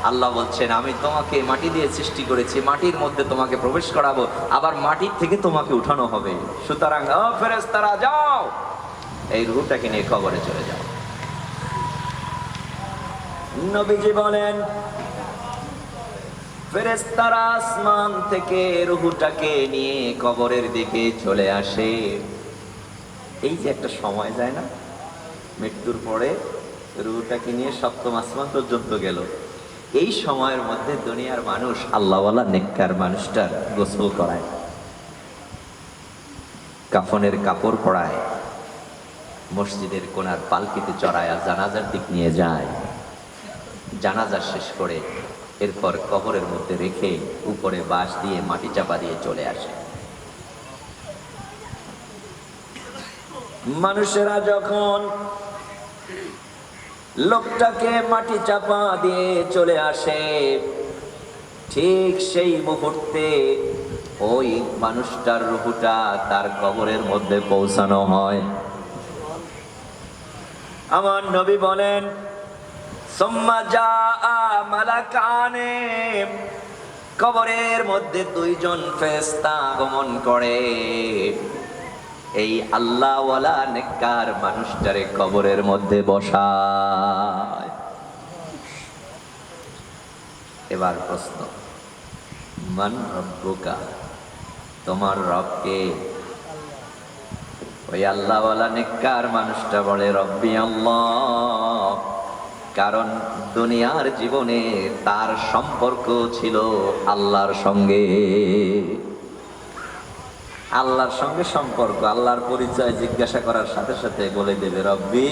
আল্লাহ বলছেন আমি তোমাকে মাটি দিয়ে সৃষ্টি করেছি, মাটির মধ্যে তোমাকে প্রবেশ করাবো, আবার মাটির থেকে তোমাকে উঠানো হবে। সুতরাং ফেরেশতারা যাও, এই রূহটাকে নিয়ে কবরে চলে যাও। নবীজি বলেন ফেরেশতারা আসমান থেকে রূহটাকে নিয়ে কবরের দিকে চলে আসে। এই যে একটা সময় যায় না, মৃত্যুর পরে রূহটাকে নিয়ে সপ্তম আসমান পর্যন্ত গেল, এই সময়ের মধ্যে দুনিয়ার মানুষ আল্লাহওয়ালা নেককার মানুষটার গোসল করায়, কাফনের কাপড় পরায়, মসজিদের কোনার পালকিতে চড়ায়, জানাজার দিক নিয়ে যায়। জানাজা শেষ করে এরপর কবরের মধ্যে রেখে উপরে বাঁশ দিয়ে মাটি চাপা দিয়ে চলে আসে। মানুষেরা যখন লোকটাকে মাটি চাপা দিয়ে চলে আসে, ঠিক সেই মুহূর্তে ওই মানুষটার রূহটা তার কবরের মধ্যে পৌঁছানো হয়। আমার নবী বলেন সুম্মা জাআ মালাকানে, কবরের মধ্যে দুইজন ফেরেশতা আগমন করে, এই আল্লাহওয়ালা নেককার মানুষটারে কবরের মধ্যে বসায়। এবার প্রশ্ন, মান রব্বুকা, তোমার রব কে? ওই আল্লাহওয়ালা নেককার মানুষটা বলে রব্বি আল্লাহ, কারণ দুনিয়ার জীবনে তার সম্পর্ক ছিল আল্লাহর সঙ্গে। আল্লাহর সঙ্গে সম্পর্ক, আল্লাহর পরিচয় জিজ্ঞাসা করার সাথে সাথে বলে দেবে রব্বি,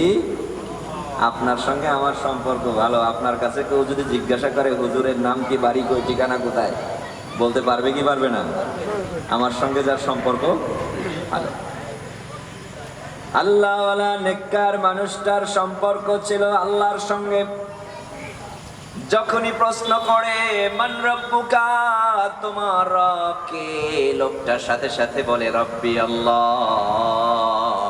আপনার সঙ্গে আমার সম্পর্ক ভালো। আপনার কাছে কেউ যদি জিজ্ঞাসা করে হুজুরের নাম কি, বাড়ি কই, ঠিকানা কোথায়, বলতে পারবে কি পারবে না? আমার সঙ্গে যার সম্পর্ক ভালো। আল্লাহওয়ালা নেককার মানুষটার সম্পর্ক ছিল আল্লাহর সঙ্গে। যখনই প্রশ্ন করে মান রব্বুকা, তোমার রব কে, লোকটার সাথে সাথে বলে রব্বি আল্লাহ,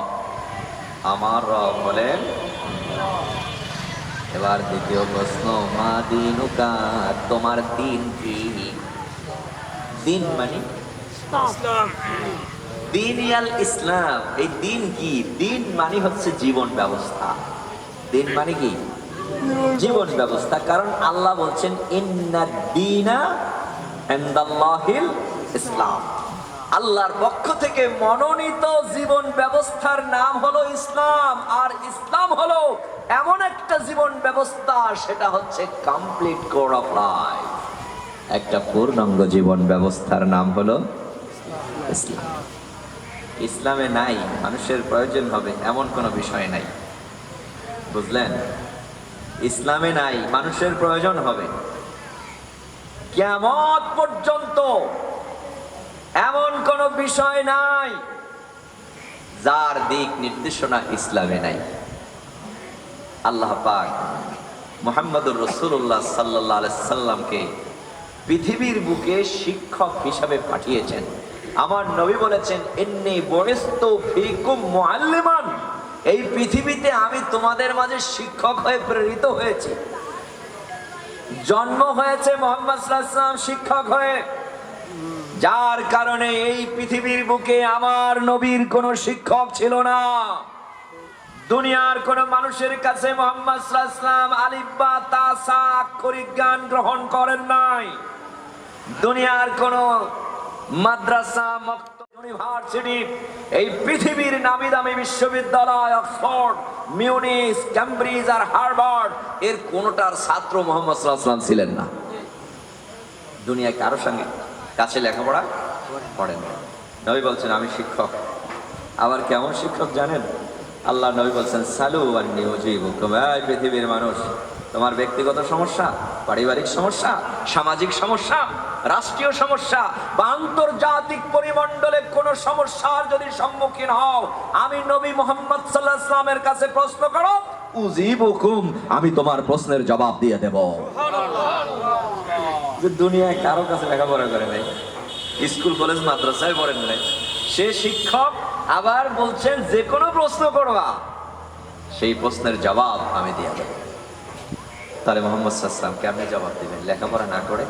আমার রব বলেন। এবার দ্বিতীয় প্রশ্ন, মা দীনুকা, তোমার দিন কি? দিন মানে ইসলাম, দিনিয়াল ইসলাম। এই দিন কি? দিন মানে হচ্ছে জীবন ব্যবস্থা। দিন মানে কি? জীবন ব্যবস্থা। কারণ আল্লাহ বলছেন ইন্নাদ দীনা ইনদাল্লাহিল ইসলাম, আল্লাহর পক্ষ থেকে মনোনীত জীবন ব্যবস্থার নাম হলো ইসলাম। আর ইসলাম হলো এমন একটা জীবন ব্যবস্থা, সেটা হচ্ছে কমপ্লিট কোড অফ লাইফ, একটা পূর্ণাঙ্গ জীবন ব্যবস্থার নাম হলো ইসলাম। ইসলামে নাই মানুষের প্রয়োজন হবে এমন কোনো বিষয় নাই, বুঝলেন? ইসলামে নাই মানুষের প্রয়োজন হবে, কিয়ামত পর্যন্ত এমন কোন বিষয় নাই যার দিক নির্দেশনা ইসলামে নাই। আল্লাহ পাক মুহাম্মদুর রাসূলুল্লাহ সাল্লাল্লাহু আলাইহি সাল্লামকে পৃথিবীর বুকে শিক্ষক হিসাবে পাঠিয়েছেন। আমার নবী বলেছেন ইন্নী বুইসতু ফীকুম মুআল্লিমান, এই পৃথিবীতে আমি তোমাদের মাঝে শিক্ষক হয়ে প্রেরিত হয়েছি। জন্ম হয়েছে মুহাম্মদ সাল্লাল্লাহু আলাইহি ওয়াসাল্লাম শিক্ষক হয়ে, যার কারণে এই পৃথিবীর বুকে আমার নবীর কোনো শিক্ষক ছিল না। দুনিয়ার কোন মানুষের কাছে মুহাম্মদ সাল্লাল্লাহু আলাইহি ওয়াসাল্লাম আলিফ বা তা সা আক্ষরিক জ্ঞান গ্রহণ করেন নাই। দুনিয়ার কোন মাদ্রাসা, মক্তব, ইউনিভার্সিটি, এই পৃথিবীর নামি দামি বিশ্ববিদ্যালয়, অক্সফোর্ড, মিউনিখ, ক্যামব্রিজ আর হার্ভার্ড, এর কোনটার ছাত্র মুহাম্মদ সাল্লাল্লাহু আলাইহি ওয়াসাল্লাম ছিলেন না। দুনিয়ায় কারো সঙ্গে কাছে লেখাপড়া পড়েন না। নবী বলছেন আমি শিক্ষক। আবার কেমন শিক্ষক জানেন? আল্লাহ নবী বলছেন সালু আন্নী উজিবুকুম, এই পৃথিবীর মানুষ, তোমার ব্যক্তিগত সমস্যা, পারিবারিক সমস্যা, সামাজিক সমস্যা, রাষ্ট্রীয় সমস্যা বা আন্তর্জাতিক পরিমণ্ডলে কোন সমস্যার যদি সম্মুখীন হও, আমি নবী মুহাম্মদ সাল্লাল্লাহু আলাইহি ওয়াসাল্লামের কাছে প্রশ্ন করো, উজিবুকুম, আমি তোমার প্রশ্নের জবাব দিয়ে দেব। যে দুনিয়ায় কারো কাছে লেখাপড়া করে নাই, স্কুল কলেজ মাদ্রাসায় পড়েন নাই, সে শিক্ষক। আবার বলছেন যে কোনো প্রশ্ন করবা, সেই প্রশ্নের জবাব আমি দিয়ে দেব। তাহলে মোহাম্মদ সাল্লাল্লাহু আলাইহি ওয়াসাল্লাম কেমনে জবাব দিবেন লেখাপড়া না করে?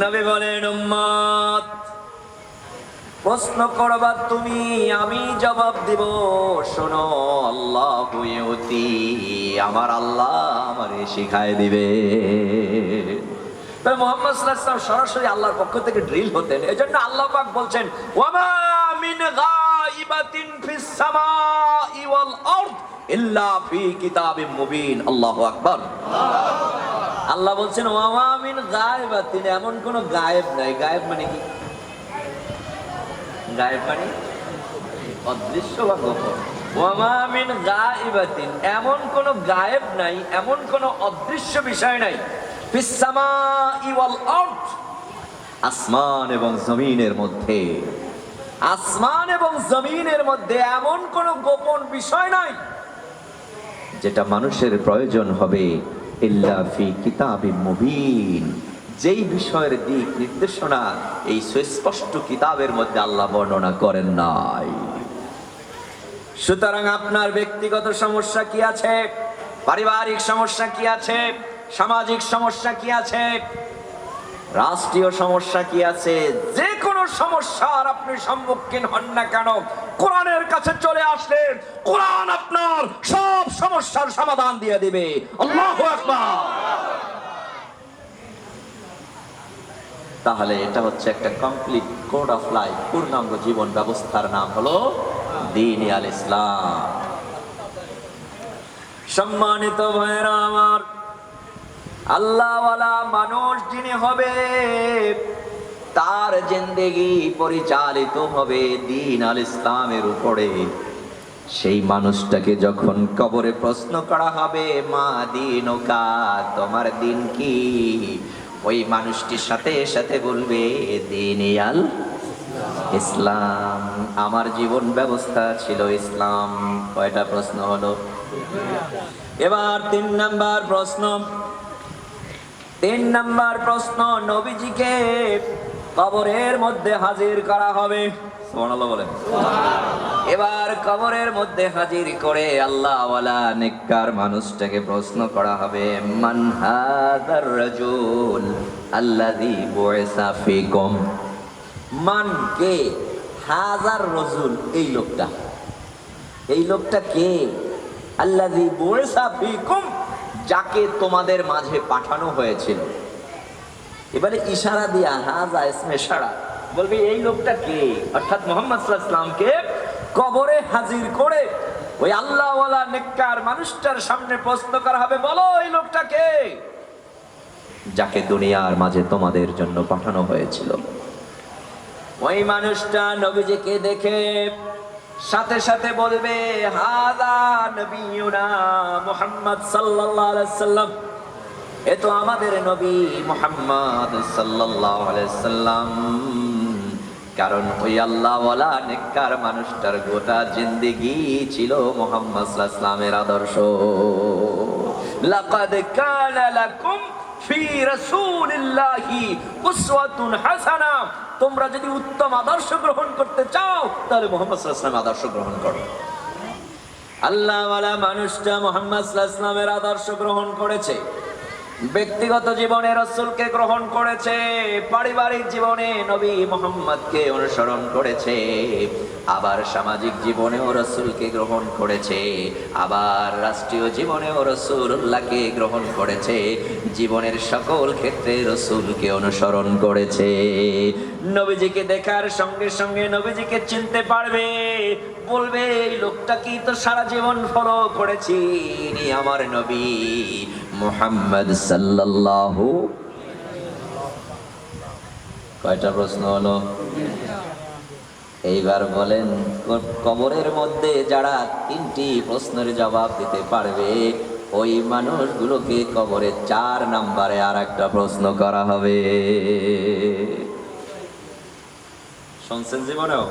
নবী বলেন, উম্মত প্রশ্ন করবা তুমি, আমি জবাব দিব। শোনো, আল্লাহু ইউতি, আমার আল্লাহ আমারে শিখায় দিবে। মুহাম্মদ সাল্লাল্লাহু আলাইহি ওয়াসাল্লাম সরাসরি আল্লাহর পক্ষ থেকে ড্রিল হতেন। এজন্য আল্লাহ পাক বলছেন, ওয়ামা মিন গায়িবাতিন ফিস সামাই ওয়াল আরদ ইল্লা ফি কিতাবিম মুবিন। আল্লাহু আকবার। আল্লাহ বলছেন, ওয়ামা মিন গায়িবাতিন, এমন কোন গায়েব নাই। গায়েব মানে কি? গায়েব মানে অদৃশ্য বা গোপন। ওয়ামা মিন গায়িবাতিন, এমন কোন গায়েব নাই, এমন কোন অদৃশ্য বিষয় নাই। ফিস সামাই ওয়াল আরদ, আসমান এবং জমিনের মধ্যে, আসমান এবং জমিনের মধ্যে এমন কোন গোপন বিষয় নাই যেটা মানুষের প্রয়োজন হবে। ইল্লা ফি কিতাবিম মুবিন, যেই বিষয়ের দিক নির্দেশনা এই সুস্পষ্ট কিতাবের মধ্যে আল্লাহ বর্ণনা করেন নাই। সুতরাং আপনার ব্যক্তিগত সমস্যা কি আছে, পারিবারিক সমস্যা কি আছে, সামাজিক সমস্যা কি আছে, রাষ্ট্রীয় সমস্যা কি আছে, যে কোনো সমস্যার আপনি সম্মুখীন হন না কেন, কোরআনের কাছে চলে আসলে কোরআন আপনার সব সমস্যার সমাধান দিয়ে দিবে। আল্লাহু আকবার। তাহলে এটা হচ্ছে একটা কমপ্লিট কোড অফ লাইফ, পূর্ণাঙ্গ জীবন ব্যবস্থার নাম হলো দ্বীন আল ইসলাম। সম্মানিত ভাইরা আমার, আল্লাহওয়ালা মানুষ যিনি হবে তার জিন্দেগি পরিচালিত হবে দ্বীন আল ইসলামের উপরে। সেই মানুষটাকে যখন কবরে প্রশ্ন করা হবে, মা দীনুকা, তোমার দিন কি, ওই মানুষটির সাথে সাথে বলবে দ্বীন আল ইসলাম, আমার জীবন ব্যবস্থা ছিল ইসলাম। কয়টা প্রশ্ন হলো? এবার 3 নাম্বার প্রশ্ন। 3 নাম্বার প্রশ্ন, নবীজিকে কবরের মধ্যে হাজির করা হবে। সুবহানাল্লাহ বলেন। এবার কবরের মধ্যে হাজির করে আল্লাহওয়ালা নেককার মানুষটাকে প্রশ্ন করা হবে, মান হাযার রাজুল আল্লাযী বুইসা ফীকুম। মান কে, হাযার রাজুল এই লোকটা, এই লোকটা কে, আল্লাযী বুইসা ফীকুম, যাকে তোমাদের মাঝে পাঠানো হয়েছিল। এবারে ইশারা দিয়া, হাজা ইসমে ইশারা, বলবে এই লোকটা কে, অর্থাৎ মুহাম্মদ সাল্লাল্লাহু আলাইহি ওয়াসাল্লামকে কবরে হাজির করে ওই আল্লাহওয়ালা নেককার মানুষটার সামনে প্রশ্ন করা হবে, বলো এই লোকটা কে, যাকে দুনিয়ার মাঝে তোমাদের জন্য পাঠানো হয়েছিল। ওই মানুষটা নবীজিকে দেখে সাথে সাথে বলবে, হাদা নবিয়ুনা মুহাম্মদ সাল্লাল্লাহু আলাইহি ওয়াসাল্লাম, এ তো আমাদের নবী মুহাম্মদ সাল্লাল্লাহু আলাইহি ওয়াসাল্লাম। কারণ ওই আল্লাহওয়ালা নেককার মানুষটার গোটা জিন্দেগি ছিল মুহাম্মদ সাল্লাল্লাহু আলাইহি ওয়াসাল্লামের আদর্শ। লাকাদ কানা লাকুম ফি রাসূলিল্লাহি উসওয়াতুন হাসানা, তোমরা যদি উত্তম আদর্শ গ্রহণ করতে চাও তাহলে মুহাম্মদ সাল্লাল্লাহু আলাইহি ওয়াসাল্লামের আদর্শ গ্রহণ করো। আল্লাহওয়ালা মানুষটা মুহাম্মদ সাল্লাল্লাহু আলাইহি ওয়াসাল্লামের আদর্শ গ্রহণ করেছে, ব্যক্তিগত জীবনে রাসূলকে গ্রহণ করেছে, পারিবারিক জীবনে নবী মুহাম্মদকে অনুসরণ করেছে, আবার সামাজিক জীবনেও রাসূলকে গ্রহণ করেছে, আবার রাষ্ট্রীয় জীবনেও রাসূলুল্লাহকে গ্রহণ করেছে, জীবনের সকল ক্ষেত্রে রাসূলকে অনুসরণ করেছে। নবীজিকে দেখার সঙ্গে সঙ্গে নবীজিকে চিনতে পারবে, বলবে এই লোকটাকে তো সারা জীবন ফলো করেছি, ইনি আমার নবী মুহাম্মদ সাল্লাল্লাহু। কয়টা প্রশ্ন হলো? এইবার বলেন, কবরের মধ্যে যারা 3টি প্রশ্নের জবাব দিতে পারবে ওই মানুষগুলোকে কবরে 4 নম্বরে আর একটা প্রশ্ন করা হবে। শুনছেন জীবনেও?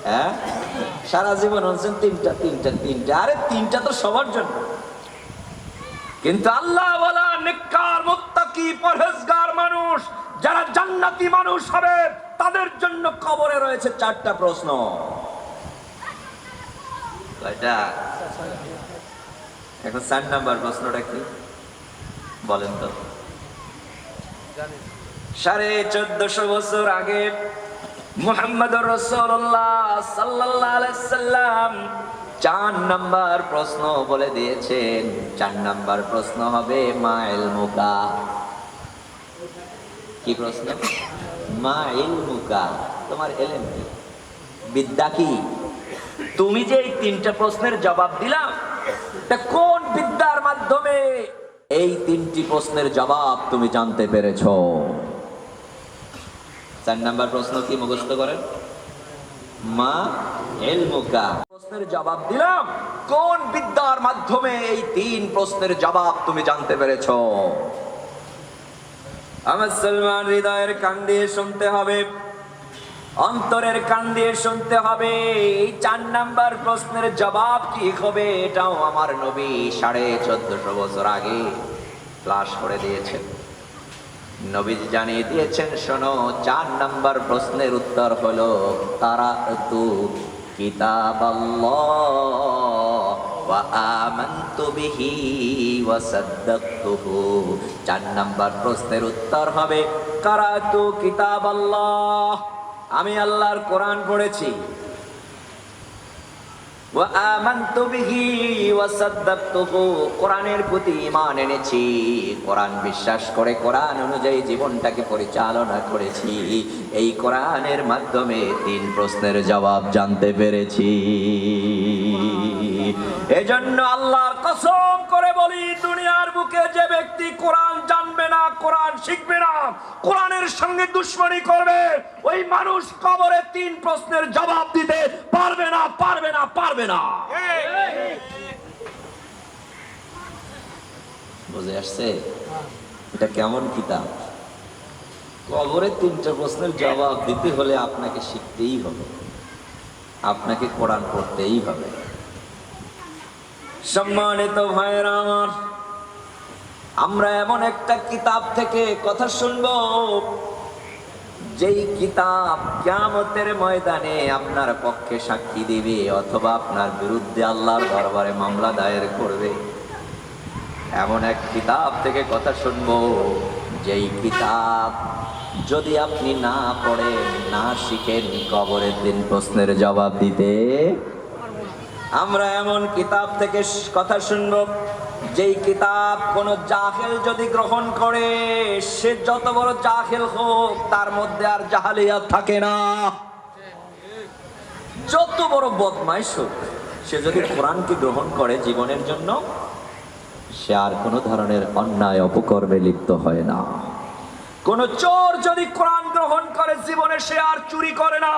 হ্যাঁ, সারা জীবন শুনছেন 3টা। আরে 3টা তো সবার জন্য, কিন্তু আল্লাহওয়ালা নেককার মুত্তাকি পরহেজগার মানুষ যারা জান্নাতি মানুষ হবে তাদের জন্য কবরে রয়েছে 4টা প্রশ্ন। কয়টা? এখন 4 নাম্বার প্রশ্নটা কি বলেন তো? 1450 বছর আগে মুহাম্মদুর রাসূলুল্লাহ সাল্লাল্লাহু আলাইহি সাল্লাম 4 নাম্বার প্রশ্ন বলে দিয়েছেন। 4 নাম্বার প্রশ্ন হবে মা ইলমুকা। কি প্রশ্ন? মা ইলমুকা, তোমার ইলম কি, বিদ্যা কি? তুমি যে এই 3টা প্রশ্নের জবাব দিলাম, তা কোন বিদ্যার মাধ্যমে এই 3টি প্রশ্নের জবাব তুমি জানতে পেরেছো? 4 নাম্বার প্রশ্ন কি মুখস্থ করেন? মা ইলমুকা। প্রশ্নের জবাব দিলাম, কোন বিদ্যার মাধ্যমে এই 3 প্রশ্নের জবাব তুমি জানতে পেরেছো? আমার মুসলমান হৃদয়ের কান দিয়ে শুনতে হবে, অন্তরের কান দিয়ে শুনতে হবে। এই 4 নাম্বার প্রশ্নের জবাব কি হবে, এটাও আমার নবী 1450 বছর আগে ক্লাস করে দিয়েছেন। নবীজি জানিয়ে দিয়েছেন, শোনো, 4 নাম্বার প্রশ্নের উত্তর হলো কারাতু কিতাবাল্লাহ ওয়া আমানতু বিহি ওয়া সাদ্দাকতুহু। 4 নাম্বার প্রশ্নের উত্তর হবে কারাতু কিতাবাল্লাহ, আমি আল্লাহর কোরআন পড়েছি, ওয়া আমানতু বিহি ওয়া সাদ্দাকতুহু, কোরআনের প্রতি ঈমান এনেছি, কোরআন বিশ্বাস করে কোরআন অনুযায়ী জীবনটাকে পরিচালনা করেছি। এই কোরআনের মাধ্যমে 3 প্রশ্নের জবাব জানতে পেরেছি। এজন্য আল্লাহর কসম করে বলি, দুনিয়ার বুকে যে ব্যক্তি কোরআন জানবে না, কোরআন শিখবে না, কোরআনের সঙ্গে দুশমনি করবে, ওই মানুষ কবরে 3 প্রশ্নের জবাব দিতে পারবে না, পারবে না, পারবে না। বুঝে আসছে? এটা কেমন কিতাব? কবরে 3টা প্রশ্নের জবাব দিতে হলে আপনাকে শিখতেই হবে, আপনাকে কোরআন পড়তেই হবে। সম্মানিত ভাইরা আমার, আমরা এমন একটা কিতাব থেকে কথা শুনবো, যেই কিতাব কিয়ামতের ময়দানে আপনার পক্ষে সাক্ষী দিবে অথবা আপনার বিরুদ্ধে আল্লাহর দরবারে মামলা দায়ের করবে। এমন এক কিতাব থেকে কথা শুনবো, যেই কিতাব যদি আপনি না পড়েন, না শিখেন, কবরের দিন প্রশ্নের জবাব দিতে। আমরা এমন কিতাব থেকে কথা শুনবো, যেই কিতাব কোন জাহেল যদি গ্রহণ করে, সে যত বড় জাহেল হোক, তার মধ্যে আর জাহালিয়াত থাকে না। যত বড় বদমাইশ হোক, সে যদি কোরআনকে গ্রহণ করে জীবনের জন্য, সে আর কোনো ধরনের অন্যায় অপকর্মে লিপ্ত হয় না। কোন চোর যদি কোরআন গ্রহণ করে জীবনে, সে আর চুরি করে না।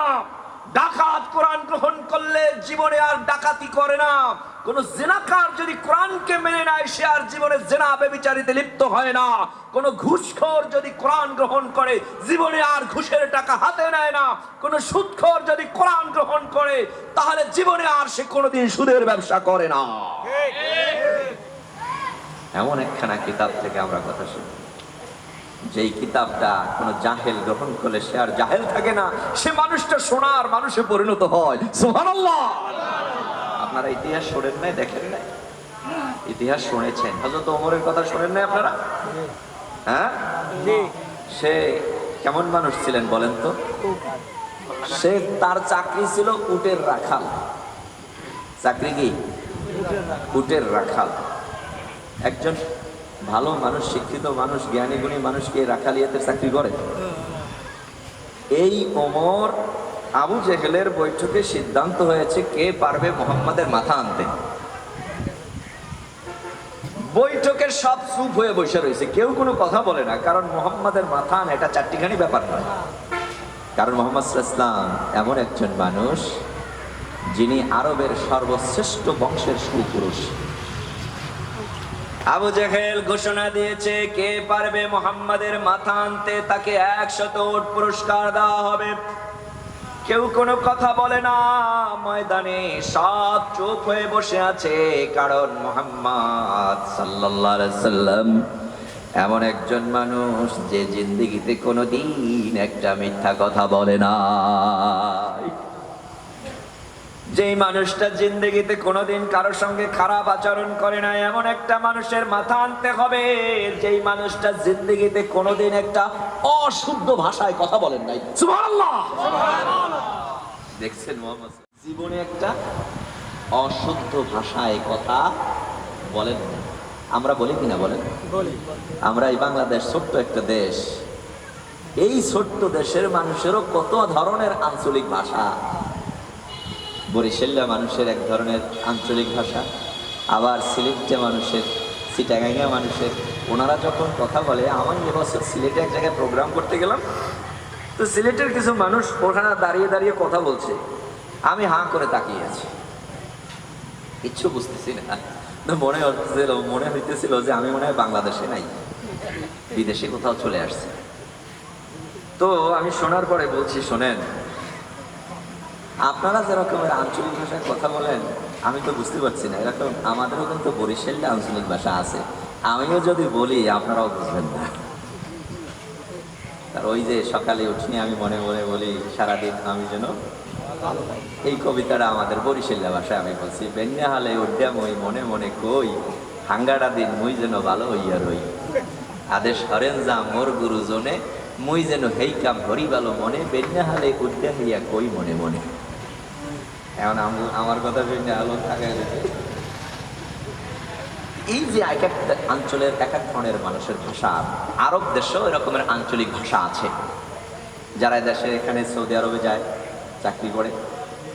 ডাকাত কোরআন গ্রহণ করলে জীবনে আর ডাকাতি করে না। কোন জিনাকার যদি কোরআনকে মেনে নেয়, সে আর জীবনে জিনা ব্যভিচারিতে লিপ্ত হয় না। কোন ঘুষখোর যদি কোরআন গ্রহণ করে, জীবনে আর ঘুষের টাকা হাতে নেয় না। কোন সুদখোর যদি কোরআন গ্রহণ করে, তাহলে জীবনে আর সে কোনোদিন সুদের ব্যবসা করে না। এমন একখানা কিতাব থেকে আমরা কথা শুনি, যেই কিতাবটা কোন জাহেল গ্রহণ করলে সে আর জাহেল থাকে না, সে মানুষটা সোনার মানুষে পরিণত হয়। সুবহানাল্লাহ। আপনারা ইতিহাস শোনেন নাই, দেখেন নাই? ইতিহাস শুনেছেন, হযরত ওমরের কথা শোনেন নাই আপনারা? হ্যাঁ, সে কেমন মানুষ ছিলেন বলেন তো? সে, তার চাকরি ছিল উটের রাখাল। চাকরি কি? উটের রাখাল। একজন ভালো মানুষ, শিক্ষিত মানুষ, জ্ঞানী গুণী মানুষকে রাখালিয়াতের চাকরি করে? এই ওমর, আবু জেহেলের বৈঠকে সিদ্ধান্ত হয়েছে কে পারবে মুহাম্মাদের মাথা আনতে। বৈঠকের সব চুপ হয়ে বসে রয়েছে, কেউ কোনো কথা বলে না, কারণ মুহাম্মাদের মাথা আনা এটা চারটিখানি ব্যাপার নয়। কারণ মুহাম্মদ সাল্লাল্লাহু আলাইহি ওয়াসাল্লাম এমন একজন মানুষ, যিনি আরবের সর্বশ্রেষ্ঠ বংশের সুপুরুষ। আবু জেহেল ঘোষণা দিয়েছে, কে পারবে মুহাম্মাদের মাথা আনতে, তাকে 100 উট পুরস্কার দেওয়া হবে। কেউ কোনো কথা বলে না, ময়দানে সব চুপ হয়ে বসে আছে, কারণ মুহাম্মদ সাল্লাল্লাহু আলাইহি ওয়াসাল্লাম এমন একজন মানুষ, যে জিন্দেগিতে কোনোদিন একটা মিথ্যা কথা বলে না। যেই মানুষটা জিন্দেগিতে কোনোদিন কারোর সঙ্গে খারাপ আচরণ করে না, এমন একটা মানুষের মাথা আনতে হবে যেই মানুষটা জিন্দেগিতে কোনোদিন একটা অশুদ্ধ ভাষায় কথা বলেন নাই। সুবহানাল্লাহ। দেখছেন মোহাম্মদ জীবনে একটা অশুদ্ধ ভাষায় কথা বলেন। আমরা বলি কিনা বলেন? আমরা এই বাংলাদেশ ছোট্ট একটা দেশ, এই ছোট্ট দেশের মানুষেরও কত ধরনের আঞ্চলিক ভাষা। বরিশাল্লা মানুষের এক ধরনের আঞ্চলিক ভাষা, আবার সিলেটে মানুষের, চিটাগাঙ্গা মানুষের, ওনারা যখন কথা বলে, আমার এবছর সিলেটে এক জায়গায় প্রোগ্রাম করতে গেলাম, তো সিলেটের কিছু মানুষ ওখানে দাঁড়িয়ে দাঁড়িয়ে কথা বলছে, আমি হাঁ করে তাকিয়ে আছি, কিচ্ছু বুঝতেছি না। মনে হইতেছিল যে আমি মনে হয় বাংলাদেশে নাই, বিদেশে কোথাও চলে আসছে। তো আমি শোনার পরে বলছি, শোনেন, আপনারা যেরকমের আঞ্চলিক ভাষায় কথা বলেন আমি তো বুঝতে পারছি না, এরকম আমাদেরও কিন্তু বরিশালে আঞ্চলিক ভাষা আছে, আমিও যদি বলি আপনারাও বুঝবেন না। আর ওই যে সকালে উঠি আমি মনে মনে বলি, সারাদিন আমি যেন, এই কবিতাটা আমাদের বরিশাল্লা ভাষায় আমি বলছি, বেন্যা হালে উড্ডা মই মনে মনে কই, হাঙ্গাটা দিন মুই যেন ভালো হইয়া রই, আদেশ হরেন যা মোর গুরুজনে, মুই যেন হেই কাম হরি ভালো মনে, বেন্যা হালে উড্ডা হইয়া কই মনে মনে। এখন আমার কথা বেন্যা হালো থাকে। এই যে এক এক অঞ্চলের এক এক ধরনের মানুষের ভাষা, আরব দেশেও এরকমের আঞ্চলিক ভাষা আছে। যারা দেশের এখানে সৌদি আরবে যায় চাকরি করে,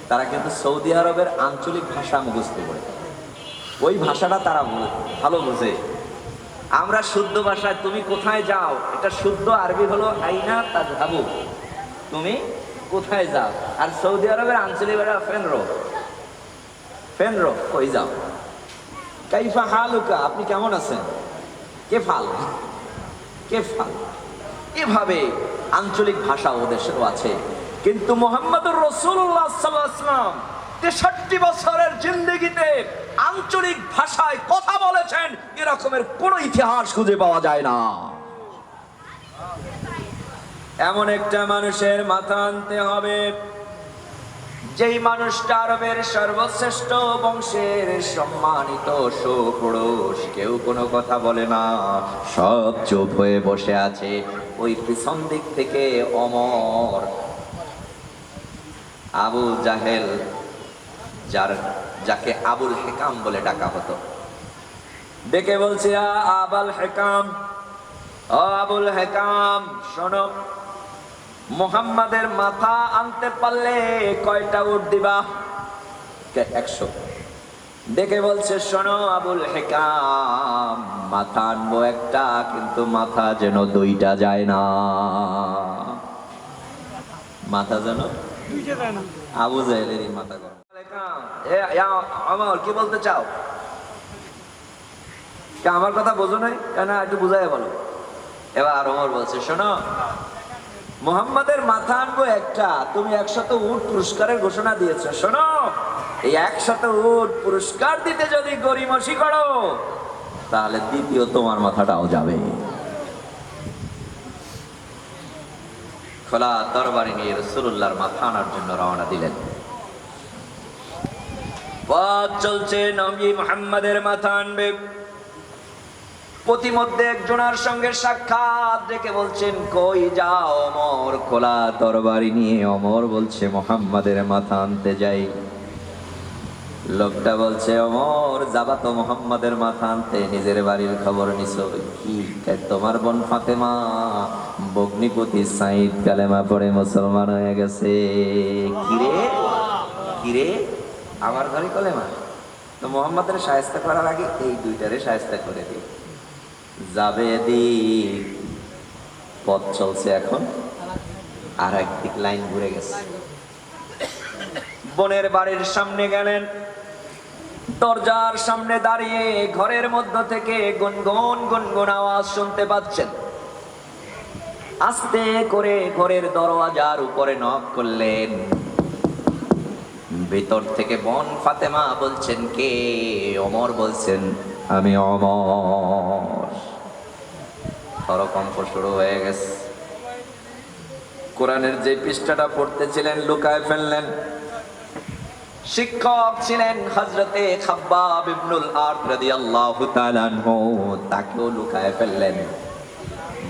তারা কিন্তু সৌদি আরবের আঞ্চলিক ভাষা মুখস্থ করে, ওই ভাষাটা তারা ভালো বোঝে। আমরা শুদ্ধ ভাষায় তুমি কোথায় যাও, এটা শুদ্ধ আরবি হলো আইনা তাযহাবু, তুমি কোথায় যাও। আর সৌদি আরবের আঞ্চলিক ভাষা ফেনরো, ফেনরো কই যাও, কাইফা হালুকা আপনি কেমন আছেন, কেফাল কেফাল। এভাবে আঞ্চলিক ভাষা ও দেশেরও আছে। কিন্তু মুহাম্মদুর রাসূলুল্লাহ সাল্লাল্লাহু আলাইহি ওয়াসাল্লাম 63 বছরের জিন্দেগিতে আঞ্চলিক ভাষায় কথা বলেছেন, এরকমের কোন ইতিহাস খুঁজে পাওয়া যায় না। এমন একটা মানুষের মাথা আনতে হবে যেই মানুষটা আরবের সর্বশ্রেষ্ঠ বংশের সম্মানিত সুপুরুষ, কেউ কোনো কথা বলে না, সব চুপ হয়ে বসে আছে। ওই পিছন দিক থেকে অমর আবু জাহেল, যাকে আবুল হেকাম বলে ডাকা হতো, ডেকে বলছে, আবুল হেকাম, ও আবুল হেকাম শোনো, মুহাম্মাদের মাথা আনতে পারলে কয়টা উট দিবা? 100। ডেকে বলছে, শোনো আবুল হেকাম, মাথা আনবো একটা, কিন্তু মাথা যেন 2টা যায় না, মাথা যেন 2টা যায় না। আবু জাহেলেরই মাথা গরম। আমার কি বলতে চাও? আমার কথা বোঝো নাই কেন, একটু বুঝাই বলো। এবার ওমর বলছে, শোনো, মুহাম্মাদের মাথা আনবো একটা, তুমি 100 উট পুরস্কারের ঘোষণা দিয়েছো, শোনো, এই 100 উট পুরস্কার দিতে যদি গরিমসি করো, তাহলে দ্বিতীয় তোমার মাথাটাও যাবে। খোলা তরবারি নিয়ে রাসূলুল্লাহর মাথা আনার জন্য রওনা দিলেন। পথ চলছে, নবী মুহাম্মাদের মাথা আনবে। প্রতিমধ্যে একজনের সঙ্গে সাক্ষাৎ, ডেকে বলছেন, কই যাও ওমর? খোলা তরবারি নিয়ে ওমর বলছে, মুহাম্মাদের মাথা আনতে যাই। লোকটা বলছে, ওমর যাবা তো মুহাম্মাদের মাথা আনতে, নিজের বাড়ির খবর নিছো কি? তোমার বোন ফাতেমা বগ্নিপতি সাইদ কালেমা পড়ে মুসলমান হয়ে গেছে। কিরে কিরে, আমার ঘরে কলেমা? তো মুহাম্মাদের শায়েস্তা করার আগে এই 2টারে শায়েস্তা করে দিই। যাবে দিক পথ চলছে, এখন আর একদিক লাইন ঘুরে গেছে। বোনের বাড়ির সামনে গেলেন, দরজার সামনে দাঁড়িয়ে ঘরের মধ্য থেকে গুনগুন গুনগুন আওয়াজ শুনতে পাচ্ছেন। আস্তে করে ঘরের দরওয়াজার উপরে নক করলেন। ভিতর থেকে বোন ফাতেমা বলছেন, কে? ওমর বলছেন, আমি ওমর। হরকম্প শুরু হয়ে গেছে। কোরআনের যে পৃষ্ঠাটা পড়তেছিলেন লুকায় ফেললেন। শিক্ষক ছিলেন হযরতে খাব্বাব ইবনুল আরদ রাদিয়াল্লাহু তাআলা আনহু, তাকেও লুকায় ফেললেন।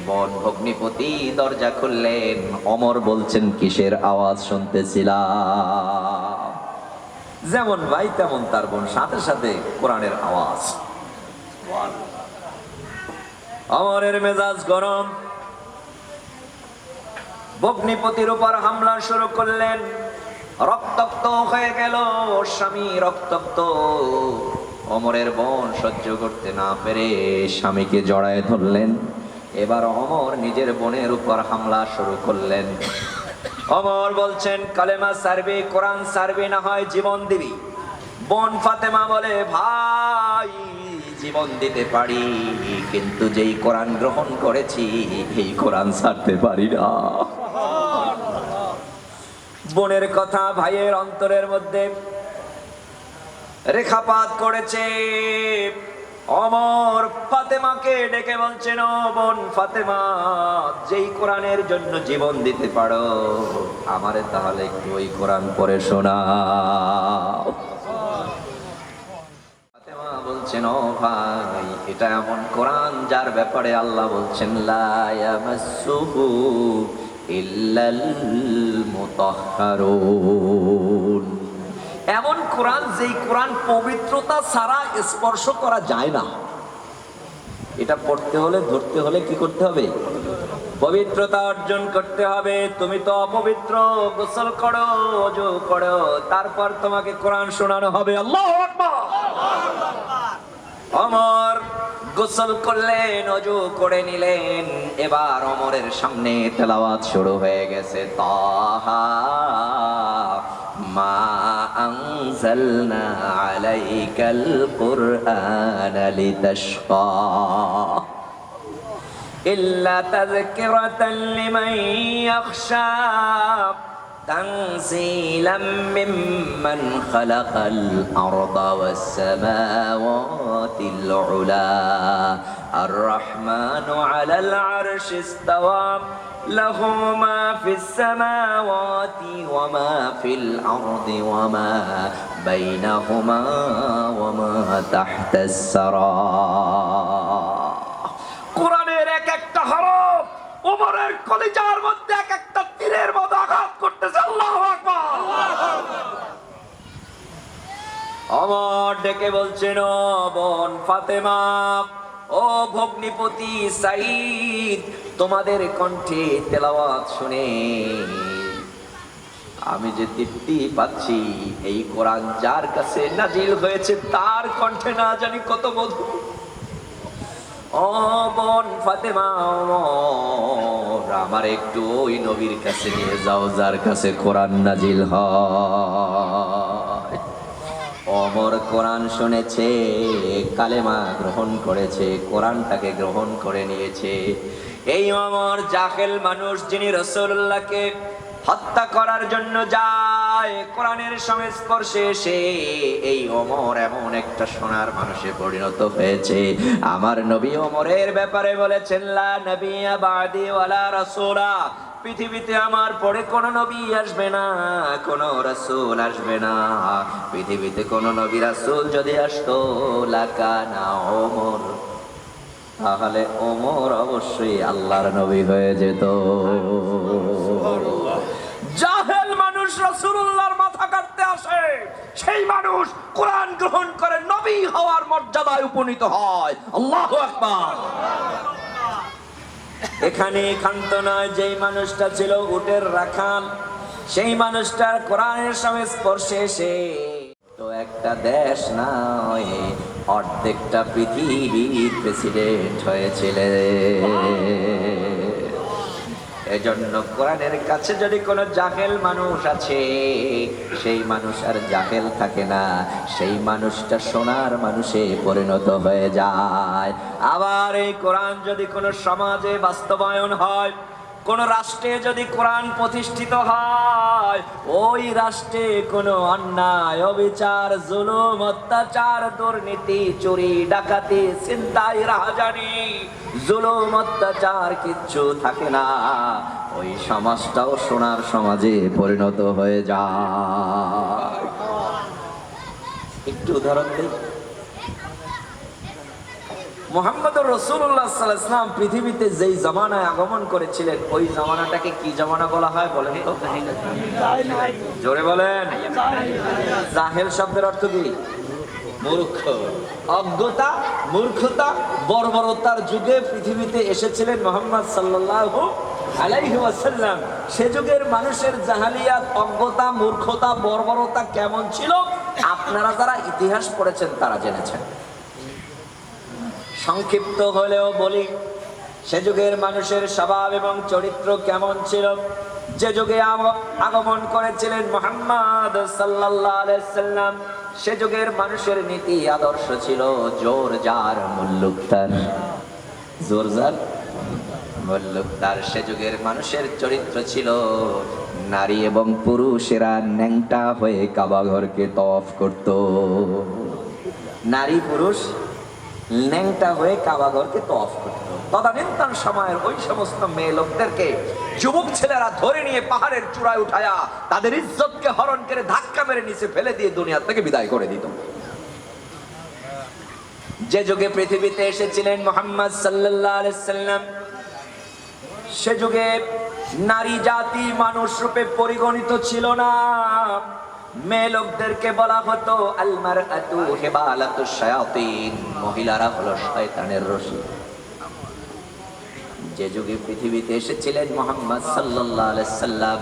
বোন ভগ্নিপতি দরজা খুললেন। ওমর বলছেন, কিসের আওয়াজ শুনতেছিলাম? যেমন ভাই তেমন তার বোন, সাথে সাথে কোরআনের আওয়াজ। ওমরের মেজাজ গরম, ভগ্নিপতির উপর হামলা শুরু করলেন। রক্তাক্ত হয়ে গেল, স্বামী রক্তাক্ত। ওমরের বোন সহ্য করতে না পেরে স্বামীকে জড়ায় ধরলেন। এবার ওমর নিজের বোনের উপর হামলা শুরু করলেন। ওমর বলছেন, কালেমা সারবি, কোরআন সারবি, না হয় জীবন দিবি। বোন ফাতেমা বলে, ভাই জীবন দিতে পারি, কিন্তু যেই কোরআন গ্রহণ করেছি এই কোরআন ছাড়তে পারি না। বোনের কথা ভাইয়ের অন্তরের মধ্যে রেখাপাত করেছে। ওমর ফাতেমাকে ডেকে বলছেন, ও বোন ফাতেমা, যেই কোরআনের জন্য জীবন দিতে পারো, আমারে তাহলে একটু ওই কোরআন পড়ে শোনাও। ফাতেমা বলছেন, ও ভাই, এটা এমন কোরআন যার ব্যাপারে আল্লাহ বলছেন, লা ইয়ামাসসুহু ইল্লাল মুতাহহারুন। এমন কোরআন, যেই কোরআন পবিত্রতা ছাড়া স্পর্শ করা যায় না। এটা পড়তে হলে, ধরতে হলে কি করতে হবে? পবিত্রতা অর্জন করতে হবে। তুমি তো অপবিত্র, গোসল করো, ওযু করো, তারপর তোমাকে কোরআন শোনানো হবে। আল্লাহু আকবার। ওমর গোসল করলেন, ওযু করে নিলেন। এবার ওমরের সামনে তেলাওয়াত শুরু হয়ে গেছে। তাহা মা আনজালনা আলাইকাল কুরআনা লিতাশকা ইল্লা তাযকিরাতাল লিমান ইয়াখশা তানজিলাম মিম্মান খালাকাল আরদা ওয়াস সামাওয়াতিল উলা আর রাহমানু আলাল আরশি ইস্তাওয়া লাহু মা ফিস সামাওয়াতি ওয়া মা ফিল আরদি ওয়া মা বাইনাহুমা ওয়া মা তাহতাস সারা। কোরআনের এক একটা হরফ ওমরের কলিজার মধ্যে এক একটা তীরের মতো আঘাত করতেছে। আল্লাহু আকবার। ওমর ডেকে বলছেন, ও বোন ফাতেমা, ও ভগ্নিপতি সাঈদ, তোমাদের কণ্ঠে তেলাওয়াত শুনে আমি যে তৃপ্তি পাচ্ছি, এই কোরআন যার কাছে নাজিল হয়েছে তার কণ্ঠে না জানি কত মধুর। ও বোন ফাতেমা, আমার একটু ওই নবীর কাছে নিয়ে যাও যার কাছে কোরআন নাজিল হয়। ওমর কোরআন শুনেছে, কালেমা গ্রহণ করেছে, কোরআনটাকে গ্রহণ করে নিয়েছে। এই ওমর জাহেল মানুষ, যিনি রাসূলুল্লাহকে হত্যা করার জন্য যায়, কোরআনের সংস্পর্শে এসে এই ওমর এমন একটা সোনার মানুষে পরিণত হয়েছে। আমার নবী ওমরের ব্যাপারে বলেছেন, লা নবিয়্যা বা'দি ওয়ালা রাসূলা, পৃথিবীতে আমার পরে কোন নবী আসবে না, কোন রাসূল আসবে না। পৃথিবীতে কোন নবী রাসূল যদি আসতো, লাকানা ওমর, তাহলে ওমর অবশ্যই আল্লাহর নবী হয়ে যেত। জাহেল মানুষ রাসূলুল্লাহর মাথা কাটতে আসে, সেই মানুষ কোরআন গ্রহণ করে নবী হওয়ার মর্যাদায় উপনীত হয়। আল্লাহু আকবার। এখানে ক্ষান্ত নয়, যেই মানুষটা ছিল উটের রাখাল, সেই মানুষটার কোরআনের সংস্পর্শে এসে তো একটা দেশ নয়, অর্ধেকটা পৃথিবীর প্রেসিডেন্ট হয়েছিলেন। এজন্য কোরআনের কাছে যদি কোনো জাহেল মানুষ আছে, সেই মানুষ আর জাহেল থাকে না, সেই মানুষটা সোনার মানুষে পরিণত হয়ে যায়। আবার এই কোরআন যদি কোনো সমাজে বাস্তবায়ন হয়, কোন রাষ্ট্রে যদি কোরআন প্রতিষ্ঠিত হয়, ওই রাষ্ট্রে কোনো অন্যায়, অবিচার, জুলুম, অত্যাচার, দুর্নীতি, চুরি, ডাকাতি, ছিনতাই, রাহাজানি, জুলুম, অত্যাচার কিচ্ছু থাকে না। ওই সমাজটাও সোনার সমাজে পরিণত হয়ে যায়। উদাহরণ দিই। মুহাম্মদুর রাসূলুল্লাহ সাল্লাল্লাহু আলাইহি ওয়াসাল্লাম পৃথিবীতে যেই জামানায় আগমন করেছিলেন ওই জামানাটাকে কি জামানা বলা হয় বলেন তো? জোরে বলেন। জাহেল শব্দের অর্থ কি? মূর্খ, অজ্ঞতা, মূর্খতা, বর্বরতার যুগে পৃথিবীতে এসেছিলেন মুহাম্মদ সাল্লাল্লাহু আলাইহি ওয়াসাল্লাম। সে যুগের মানুষের জাহালিয়াত, অজ্ঞতা, মূর্খতা, বর্বরতা কেমন ছিল আপনারা যারা ইতিহাস পড়েছেন তারা জেনেছেন। সংক্ষিপ্ত হলেও বলি, সে যুগের মানুষের স্বভাব এবং চরিত্র কেমন ছিল। যে যুগে আগমন করেছিলেন মুহাম্মদ সাল্লাল্লাহু আলাইহি সাল্লাম সে যুগের মানুষের নীতি আদর্শ ছিল জোর যার মুল্লুক তার, জোর যার মুল্লুক তার। সে যুগের মানুষের চরিত্র ছিল নারী এবং পুরুষেরা ন্যাংটা হয়ে কাবা ঘরকে তওয়াফ করত। নারী পুরুষ ন্যাংটা হয়ে কাবা ঘরকে তওয়াফ করত। তদানীন্তন সময়ের ওই সমস্ত মেয়ে লোকদেরকে যুবক ছেলেরা ধরে নিয়ে পাহাড়ের চূড়ায় উঠায়া তাদের ইজ্জতকে হরণ করে ধাক্কা মেরে নিচে ফেলে দিয়ে দুনিয়া থেকে বিদায় করে দিত। যে যুগে পৃথিবীতে এসেছিলেন মুহাম্মদ সাল্লাল্লাহু আলাইহি সাল্লাম সে যুগে নারী জাতি মানুষ রূপে পরিগণিত ছিল না। মেয়ে লোকদেরকে বলা হতো আল মারআতু হিবালাতুশ শায়াতিন, মহিলারা হলো শয়তানের রশি। যে যুগে পৃথিবীতে এসেছিলেন মুহাম্মদ সাল্লাল্লাহু আলাইহি সাল্লাম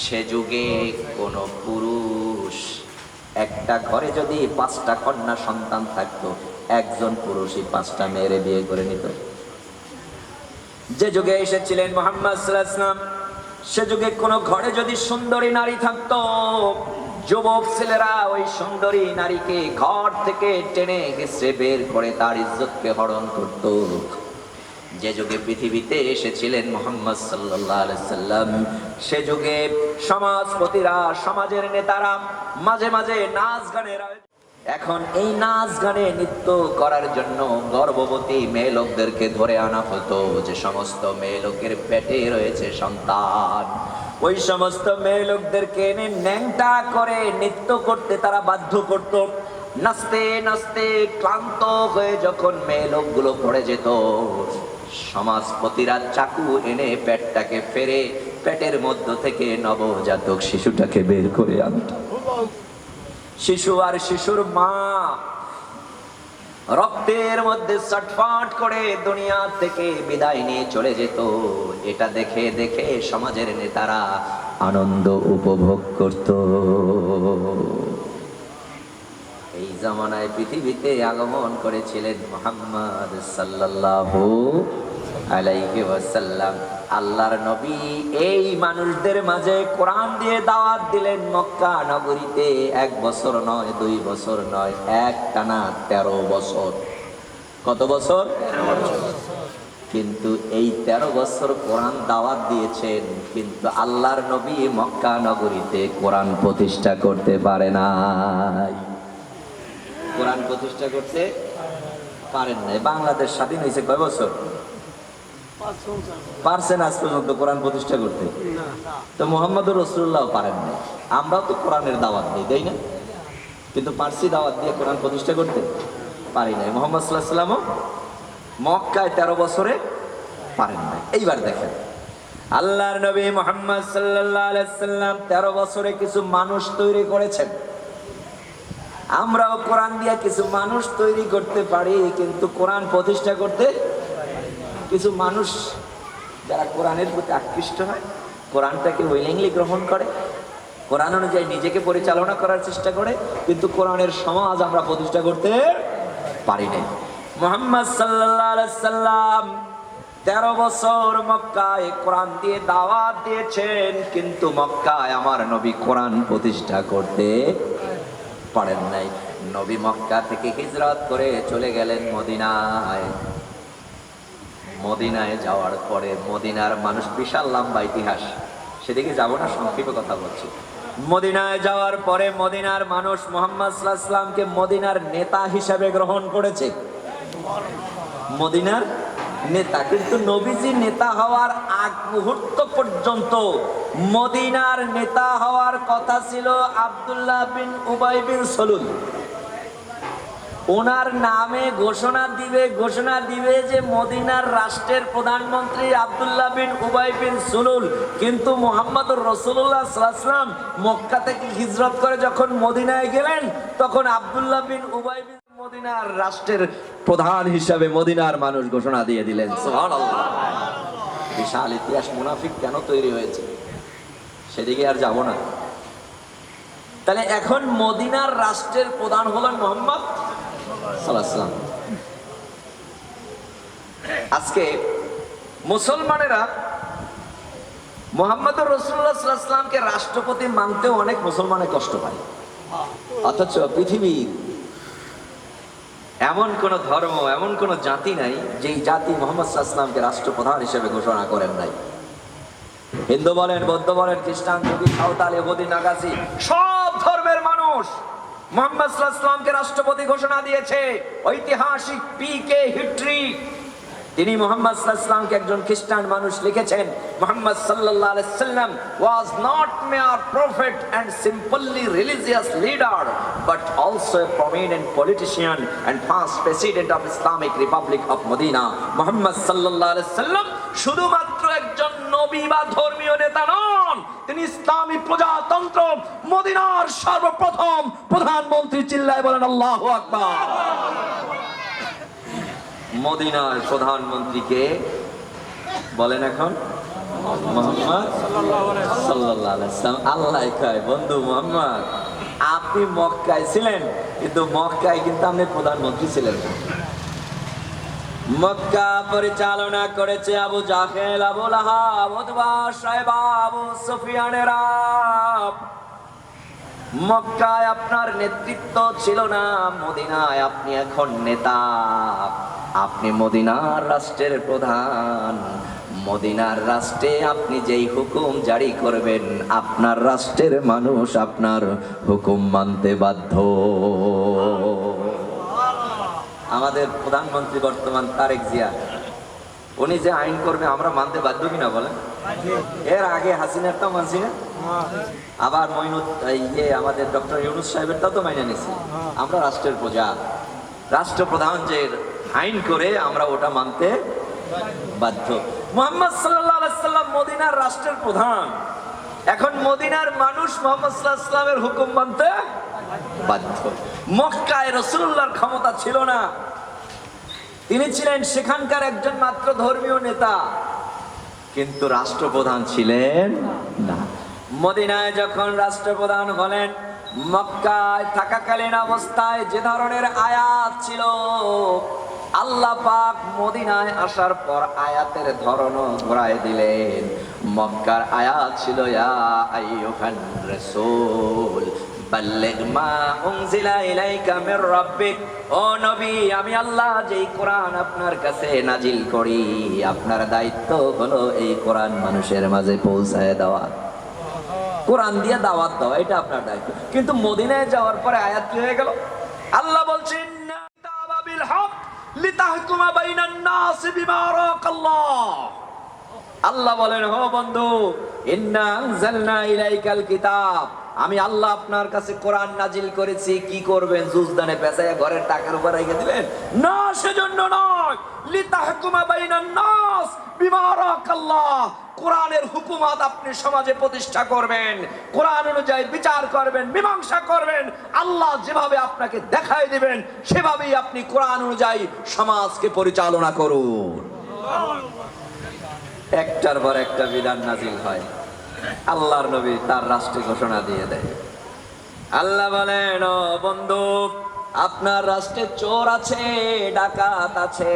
সে যুগে কোন পুরুষ একটা ঘরে যদি 5টা কন্যা সন্তান থাকতো একজন পুরুষই 5টা মেয়েরে বিয়ে করে নিত। যে যুগে এসেছিলেন মুহাম্মদ সাল্লাল্লাহু আলাইহি সাল্লাম সে যুগে কোন ঘরে যদি সুন্দরী নারী থাকতো যুবক ছেলেরা ওই সুন্দরী নারীকে ঘর থেকে টেনে হিঁচড়ে বের করে তার ইজ্জতকে হরণ করত। যে যুগে পৃথিবীতে এসেছিলেন মুহাম্মদ সাল্লাল্লাহু আলাইহি সাল্লাম সে যুগে সমাজপতিরা, সমাজের নেতারা মাঝে মাঝে নাচ গানের, এখন এই নাচ গানে নৃত্য করার জন্য গর্ভবতী মেয়ে লোকদেরকে ধরে আনা হতো। যে সমস্ত মেয়ে লোকের পেটে রয়েছে সন্তান ওই সমস্ত মেয়ে লোকদেরকে এনে ন্যাংটা করে নৃত্য করতে তারা বাধ্য করত। নাচতে নাচতে ক্লান্ত হয়ে যখন মেয়ে লোকগুলো পড়ে যেত সমাজপতিরা চাকু এনে পেটটাকে ফেরে পেটের মধ্য থেকে নবজাতক শিশুটাকে বের করে আনত। শিশু আর শিশুর মা রক্তের মধ্যে ছটফট করে দুনিয়া থেকে বিদায় নিয়ে চলে যেত। এটা দেখে দেখে সমাজের নেতারা আনন্দ উপভোগ করত। এই জামানায় পৃথিবীতে আগমন করেছিলেন মুহাম্মদ সাল্লাল্লাহু আলাইহি ওয়াসাল্লাম। আল্লাহর নবী এই মানুষদের মাঝে কোরআন দিয়ে দাওয়াত দিলেন মক্কা নগরীতে 1 বছর নয় 2 বছর নয় একটানা 13 বছর। কত বছর? কিন্তু এই 13 বছর কোরআন দাওয়াত দিয়েছেন কিন্তু আল্লাহর নবী মক্কা নগরীতে কোরআন প্রতিষ্ঠা করতে পারে নাই। কোরআন প্রতিষ্ঠা করতে পারেন নাই। বাংলাদেশ স্বাধীন হয়েছে কয় বছর? পারছেন আজ পর্যন্ত কোরআন প্রতিষ্ঠা করতে? তো মুহাম্মদুর রাসূলুল্লাহ পারেন না। আমরাও তো কোরআনের দাওয়াত দিই, তাই না? কিন্তু পারসি দাওয়াত দিয়ে কোরআন প্রতিষ্ঠা করতে পারি নাই। মুহাম্মদ সাল্লাল্লাহু আলাইহি ওয়াসাল্লাম মক্কায় 13 বছরে পারেন না। এইবার দেখেন আল্লাহর নবী মুহাম্মদ সাল্লাল্লাহু আলাইহি ওয়াসাল্লাম 13 বছরে কিছু মানুষ তৈরি করেছেন। আমরাও কোরআন দিয়ে কিছু মানুষ তৈরি করতে পারি কিন্তু কোরআন প্রতিষ্ঠা করতে কিছু মানুষ যারা কোরআনের প্রতি আকৃষ্ট হয়, কোরআনটাকে উইলিংলি গ্রহণ করে, কোরআন অনুযায়ী নিজেকে পরিচালনা করার চেষ্টা করে কিন্তু কোরআনের সমাজ আমরা প্রতিষ্ঠা করতে পারি না। মুহাম্মদ সাল্লাল্লাহু আলাইহি সাল্লাম 13 বছর মক্কায় কোরআন দিয়ে দাওয়াত দিয়েছেন কিন্তু মক্কায় আমার নবী কোরআন প্রতিষ্ঠা করতে পারেন নাই। নবী মক্কা থেকে হিজরত করে চলে গেলেন মদিনায়। মদিনায় যাওয়ার পরে মদিনার মানুষ, বিশাল লম্বা ইতিহাস, সেদিকে যাব না, সংক্ষেপে কথা বলছি। মদিনায় যাওয়ার পরে মদিনার মানুষ মুহাম্মদ সাল্লাল্লাহু আলাইহি ওয়াসাল্লামকে মদিনার নেতা হিসেবে গ্রহণ করেছে। মদিনার নেতা, কিন্তু নবীজি নেতা হওয়ার আগ মুহূর্ত পর্যন্ত মদিনার নেতা হওয়ার কথা ছিল আব্দুল্লাহ বিন উবাই বিন সলুল। ওনার নামে ঘোষণা দিবে যে মদিনার রাষ্ট্রের প্রধানমন্ত্রী আব্দুল্লাহ বিন উবাই বিন সুলুল। কিন্তু মুহাম্মদুর রাসূলুল্লাহ সাল্লাল্লাহু আলাইহি ওয়াসাল্লাম মক্কা থেকে হিজরত করে যখন মদিনায় গেলেন, তখন আব্দুল্লাহ বিন উবাই বিন মদিনার রাষ্ট্রের প্রধান হিসাবে মদিনার মানুষ ঘোষণা দিয়ে দিলেন। সুবহানাল্লাহ। বিশাল ইতিহাস মুনাফিক কেন তৈরি হয়েছে সেদিকে আর যাব না। তাহলে এখন মদিনার রাষ্ট্রের প্রধান হলেন মুহাম্মদ সাল্লাল্লাহু আলাইহি ওয়াসাল্লাম। আজকে মুসলমানেরা মুহাম্মদুর রাসূলুল্লাহ সাল্লাল্লাহু আলাইহি ওয়াসাল্লামকে রাষ্ট্রপতি মানতেও অনেক মুসলমানের কষ্ট পায়। অথচ পৃথিবীর এমন কোন ধর্ম, এমন কোন জাতি নাই যেই জাতি মুহাম্মদ সাল্লাল্লাহু আলাইহি ওয়াসাল্লামকে রাষ্ট্রপ্রধান হিসেবে ঘোষণা করেন নাই। হিন্দু বলেন, বৌদ্ধ বলেন, খ্রিস্টান, যোগী, সাঁওতাল, ইহুদি, নাগাসি, সব ধর্মের মানুষ মুহাম্মদ সাল্লাল্লাহু আলাইহি ওয়াসাল্লামকে রাষ্ট্রপতি ঘোষণা দিয়েছে। ঐতিহাসিক পি.কে. হিট্রি তিনি মুহাম্মদ সাল্লাল্লাহু আলাইহি ওয়াসাল্লামকে একজন খ্রিস্টান মানুষ লিখেছেন, মুহাম্মদ সাল্লাল্লাহু আলাইহি ওয়াসাল্লাম was not mere prophet and simply religious leader but also a prominent politician and past president of Islamic Republic of Medina. Muhammad সাল্লাল্লাহু আলাইহি ওয়াসাল্লাম শুধুমাত্র একজন নবী বা ধর্মীয় নেতা নন, তিনি ইসলামী প্রজাতন্ত্র মদিনার সর্বপ্রথম প্রধানমন্ত্রী। চিল্লায় বলেন আল্লাহু আকবার। মদিনার প্রধানমন্ত্রীকে বলেন এখন মুহাম্মদ সাল্লাল্লাহু আলাইহি ওয়াসাল্লাম। আল্লাহ কয়, বন্ধু মুহাম্মদ, আপনি মক্কায় ছিলেন, কিন্তু মক্কায় কিন্তু আপনি প্রধানমন্ত্রী ছিলেন না। মক্কা পরিচালনা করেছে আবু জাহেল, আবু লাহাব, উতবা, শায়বা, আবু সুফিয়ানেরা। মক্কায় আপনার নেতৃত্ব ছিল না, মদিনায় আপনি এখন নেতা। আপনি মদিনার রাষ্ট্রের প্রধান। মদিনার রাষ্ট্রে আপনি যেই হুকুম জারি করবেন, আপনার রাষ্ট্রের মানুষ আপনার হুকুম মানতে বাধ্য। আমাদের প্রধানমন্ত্রী বর্তমান তারেক জিয়া, উনি যে আইন করবে আমরা মানতে বাধ্য কিনা বলেন? এর আগে হাসিনারটাও মানছি না, আবার আমাদের ডক্টর ইউনূস সাহেবেরটাও তো মাইনে নিছি। আমরা রাষ্ট্রের প্রজা, রাষ্ট্রপ্রধান যে আইন করে আমরা ওটা মানতে বাধ্য। মুহাম্মদ সাল্লাল্লাহু আলাইহি ওয়াসাল্লাম মদিনার রাষ্ট্রের প্রধান। এখন মদিনার মানুষ মুহাম্মদ সাল্লাল্লাহু আলাইহি ওয়াসাল্লামের হুকুম মানতে বাধ্য। মক্কায় রাসূলুল্লাহর ক্ষমতা ছিল না, তিনি ছিলেন সেখানকার একজন মাত্র ধর্মীয় নেতা, কিন্তু রাষ্ট্রপ্রধান ছিলেন না। মদিনায় যখন রাষ্ট্রপ্রধান হলেন, মক্কায় থাকাকালীন অবস্থায় যে ধরনের আয়াত ছিল, আল্লাহ পাক মদিনায় আসার পর আয়াতের ধরনও ঘোরায় দিলেন। মক্কার আয়াত ছিল, ইয়া আইয়ুহান রাসূল বাল্লিগ মা উনজিলা ইলাইকা মির রাব্বিক। ও নবী, আমি আল্লাহ যেই কোরআন আপনার কাছে নাজিল করি, আপনার দায়িত্ব হলো এই কোরআন মানুষের মাঝে পৌঁছায় দেওয়া, কোরআন দিয়ে দাওয়াত দেওয়া, এটা আপনার দায়িত্ব। কিন্তু মদিনায় যাওয়ার পরে আয়াত কি হয়ে গেল? আল্লাহ বলছেন, বিল হক লিতাহকুমা বাইনান নাস বিমা আরাকাল্লাহ। আল্লাহ বলেন, হো বন্ধু, ইন্না আনজালনা ইলাইকাল কিতাব, আমি আল্লাহ আপনার কাছে কোরআন নাজিল করেছি। কি করবেন? জুজদানে পেঁচাইয়া ঘরের টাকার উপর রেখে দিবেন? না, সেজন্য নয়। লিতাহকুমা বাইনান নাস বিমা আরাকাল্লাহ, কোরআনের হুকুমত আপনি সমাজে প্রতিষ্ঠা করবেন, কোরআন অনুযায়ী বিচার করবেন, মীমাংসা করবেন। আল্লাহ যেভাবে আপনাকে দেখায় দিবেন সেভাবেই আপনি কোরআন অনুযায়ী সমাজকে পরিচালনা করুন। একটার পর একটা বিধান নাজিল হয়। আল্লাহর নবী তার রাষ্ট্রে ঘোষণা দিয়ে দেয়। আল্লাহ বলেন, ও বন্ধু, আপনার রাষ্ট্রে চোর আছে, ডাকাত আছে,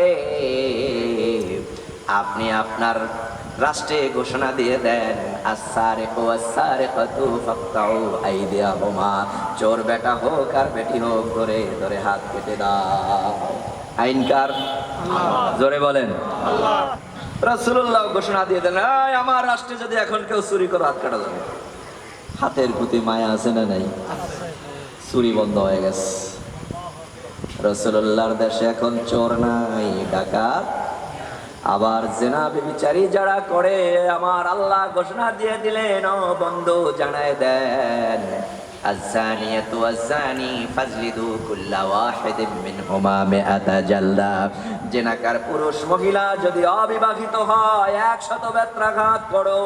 আপনি আপনার রাষ্ট্রে ঘোষণা দিয়ে দেন, আস-সারিকু ওয়াস-সারিকাতু ফাকতাউ আইদিয়াহুমা, চোর বেটা হোক আর বেটি হোক, ধরে ধরে হাত কেটে দাও। আইনকার জোরে বলেন আল্লাহ। রাসূলুল্লাহ ঘোষণা দিয়ে দেন, আমার রাষ্ট্রে যদি এখন কেউ চুরি করে হাত কাটা যাবে। হাতের প্রতি মায়া আছে না নাই? চুরি বন্ধ হয়ে গেছে। রাসূলুল্লাহর দেশে এখন চোর নাই, ডাকাত, আবার জেনা ব্যভিচারী যারা করে, আমার আল্লাহ ঘোষণা দিয়ে দিলেন, ও বন্ধু জানায় দেন, আয-যানিয়াতু ওয়াজ-যানি ফাজলিদু কুল্লা ওয়াহিদিন মিনহুমা মিআতা জালদা। জিনাকার পুরুষ মহিলা যদি অবিবাহিত হয় 100 বেত্রাঘাত করো,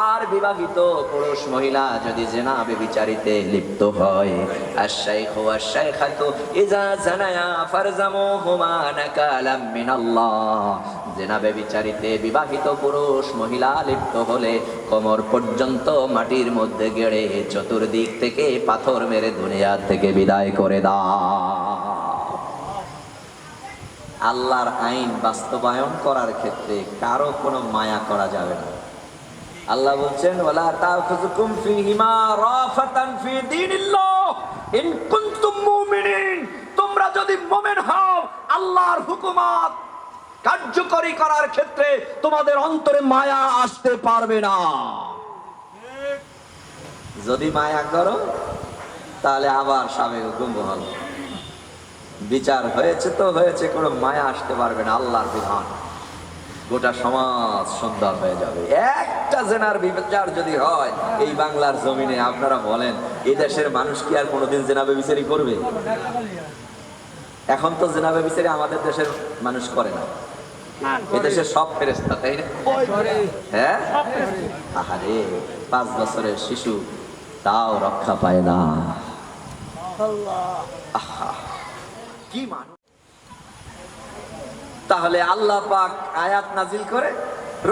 আর বিবাহিত পুরুষ মহিলা যদি জিনা ব্যভিচারিতে লিপ্ত হয়, আশ-শাইখু ওয়াশ-শাইখাতু ইযা জানায়া ফারজামুহুমা নাকালাম মিনাল্লাহ। জিনা ব্যভিচারিতে বিবাহিত পুরুষ মহিলা লিপ্ত হলে কোমর পর্যন্ত মাটির মধ্যে গেড়ে চতুর্দিক থেকে পাথর মেরে দুনিয়া থেকে বিদায় করে দাও। আল্লাহর আইন বাস্তবায়ন করার ক্ষেত্রে কারো কোনো মায়া করা যাবে না। আল্লাহ বলছেন ওয়ালা তাখুযুকুম ফীহিমা রাফাতান ফী দীনিল্লাহ ইন কুনতুম মুমিনিন। তোমরা যদি মুমিন হও, আল্লাহর হুকুমত কার্যকরী করার ক্ষেত্রে তোমাদের অন্তরে মায়া আসতে পারবে না। যদি মায়া করো তাহলে আবার সাবেক হুকুম বহাল। বিচার হয়েছে তো হয়েছে, কোনো মায়া আসতে পারবে না। আল্লাহর বিধান, গোটা সমাজ সুন্দর হয়ে যাবে। একটা জেনার বিচার যদি হয় এই বাংলার জমিনে, আপনারা বলেন এই দেশের মানুষ কি আর কোনোদিন জেনা ব্যভিচারী করবে? এখন তো জেনা ব্যভিচারী আমাদের দেশের মানুষ করে না, এদেশের সব ফেরেশতা, তাই না? হ্যাঁ, আহারে 5 বছরের শিশু তাও রক্ষা পায় না। আহা, কি মানুষ! তাহলে আল্লাহ পাক আয়াত নাজিল করে,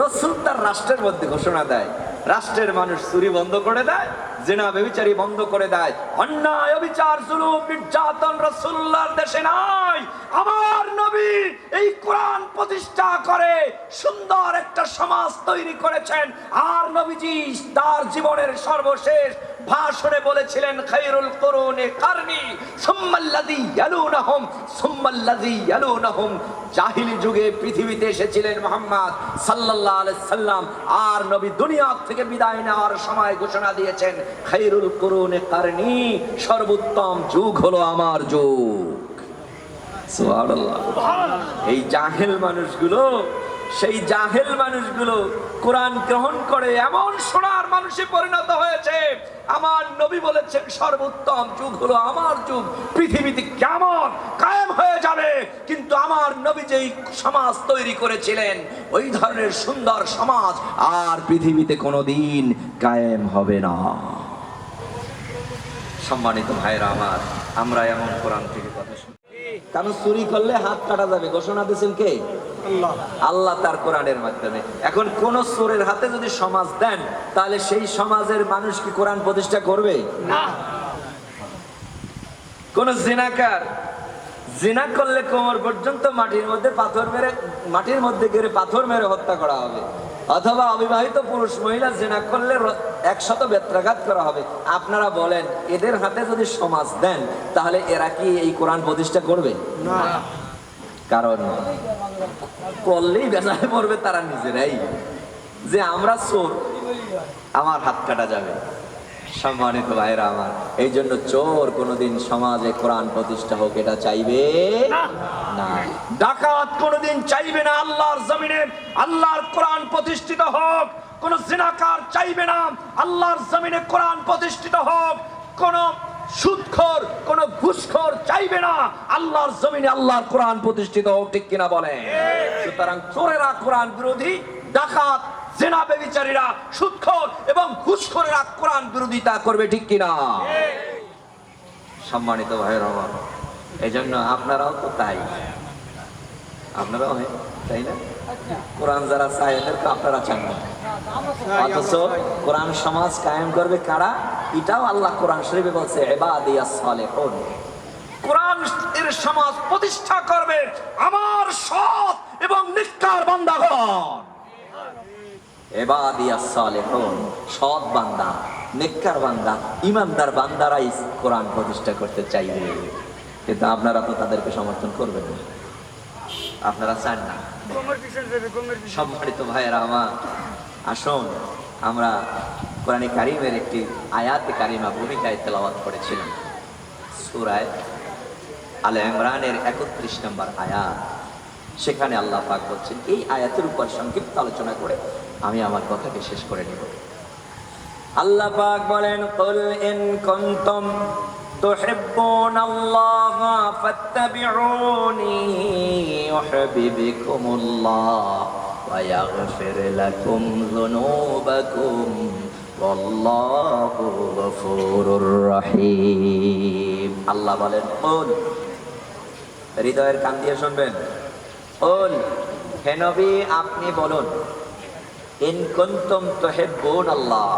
রাসূল তার রাষ্ট্রের মধ্যে ঘোষণা দেয়, রাষ্ট্রের মানুষ চুরি বন্ধ করে দেয়, জিনা ব্যভিচারী বন্ধ করে দেয়, অন্যায় অবিচার জুলুম নির্যাতন রাসূলুল্লাহর দেশে নাই। আমার নবী এই কোরআন প্রতিষ্ঠা করে সুন্দর একটা সমাজ তৈরি করেছেন। আর নবীজি তার জীবনের সর্বশেষ ভাষণে বলেছিলেন, খায়রুল কুরুনি কারনি সুম্মাল্লাযী ইয়ালুনাহুম সুম্মাল্লাযী ইয়ালুনাহুম। জাহিলি যুগে পৃথিবীতে এসেছিলেন মুহাম্মদ সাল্লাল্লাহু আলাইহি সাল্লাম, আর নবী দুনিয়া থেকে বিদায় নেওয়ার সময় ঘোষণা দিয়েছেন, খায়রুল কুরুনি কারনি, সর্বোত্তম যুগ হলো আমার যুগ। সুবহানাল্লাহ। এই জাহেল মানুষগুলো, সেই জাহেল মানুষগুলো কোরআন গ্রহণ করে এমন সোনার মানুষে পরিণত হয়েছে। আমার নবী বলেছেন সর্বোত্তম যুগ হলো আমার যুগ, পৃথিবীতে কিয়ামত কায়েম হয়ে যাবে, কিন্তু আমার নবী যেই সমাজ তৈরি করেছিলেন ওই ধরনের সুন্দর সমাজ আর পৃথিবীতে কোনোদিন কায়েম হবে না। সম্মানিত ভাইরা আমার, আমরা এমন কোরআন থেকে কথা শুনি, কারণ চুরি করলে হাত কাটা যাবে, ঘোষণা দিয়েছেন কে? আল্লাহ তার কোরআনের মাধ্যমে। এখন কোন চোরের হাতে যদি সমাজ দেন, তাহলে সেই সমাজের মানুষ কি কোরআন প্রতিষ্ঠা করবে? না। কোন জিনাকার জিনা করলে কোমর পর্যন্ত মাটির মধ্যে পাথর মেরে, মাটির মধ্যে গেড়ে পাথর মেরে হত্যা করা হবে, অথবা অবিবাহিত পুরুষ মহিলা জিনা করলে 100 বেত্রাঘাত করা হবে। আপনারা বলেন এদের হাতে যদি সমাজ দেন, তাহলে এরা কি এই কোরআন প্রতিষ্ঠা করবে? না। কারণ করলেই বেজায় পড়বে তারা নিজেরাই, যে আমরা চোর, আমার হাত কাটা যাবে। সম্মানিত ভাইরা আমার, এই জন্য চোর কোনোদিন সমাজে কোরআন প্রতিষ্ঠা হোক এটা চাইবে না। ডাকাত কোনোদিন চাইবে না আল্লাহর জমিনে আল্লাহর কোরআন প্রতিষ্ঠিত হোক। কোন জিনাকার চাইবে না আল্লাহর জমিনে কোরআন প্রতিষ্ঠিত হোক। কোন সুদখোর, কোন ঘুষখোর চাইবে না আল্লাহর জমিনে আল্লাহর কোরআন প্রতিষ্ঠিত হোক। ঠিক কিনা বলেন? সুতরাং চোরেরা কোরআন বিরোধী, ডাকাত, জিনা ব্যভিচারীরা, সুদখোর এবং ঘুষখোরেরা কোরআন বিরোধিতা করবে। ঠিক কিনা? সম্মানিত ভাইয়ের আমার, এই জন্য আপনারাও তো তাই, আপনারাও তাই না? কোরআন যারা চায় এদেরকে আপনারা চান না, অথচ কোরআন সমাজ কায়েম করবে কারা? এটাও আল্লাহ কোরআন শরীফে বলছে, ইবাদিয়াস সালিহুন। কোরআন এর সমাজ প্রতিষ্ঠা করবে আমার সৎ এবং নেককার বান্দাগণ। ইবাদিয়াস সালিহুন, সৎ বান্দা, নেককার বান্দা, ঈমানদার বান্দারাই কোরআন প্রতিষ্ঠা করতে চাইবে। কিন্তু আপনারা তো তাদেরকে সমর্থন করবেন না, আপনারা চান না। সম্মানিত ভাইয়েরা আমার, আসুন আমরা কোরআনে কারিমের একটি আয়াতে কারিমা ভূমিকায় তেলাওয়াত করেছিলাম। সূরা আলে ইমরানের 31 নম্বর আয়াত। সেখানে আল্লাহ পাক বলছেন, এই আয়াতের উপর সংক্ষিপ্ত আলোচনা করে আমি আমার কথাকে শেষ করে নেব। আল্লাহ পাক বলেন, কুল ইন কুনতুম তুহিব্বুনাল্লাহ ফাত্তাবিউনি ইউহিব্বুকুমুল্লাহ ওয়া ইয়াগফির লাকুম যুনুবাকুম ওয়াল্লাহু গফুরুর রহিম। আল্লাহ বলেন, কুল, হৃদয়ের কান দিয়ে শুনবেন, কুল, হে নবী আপনি বলুন, ইন কুনতুম তুহিব্বুনাল্লাহ,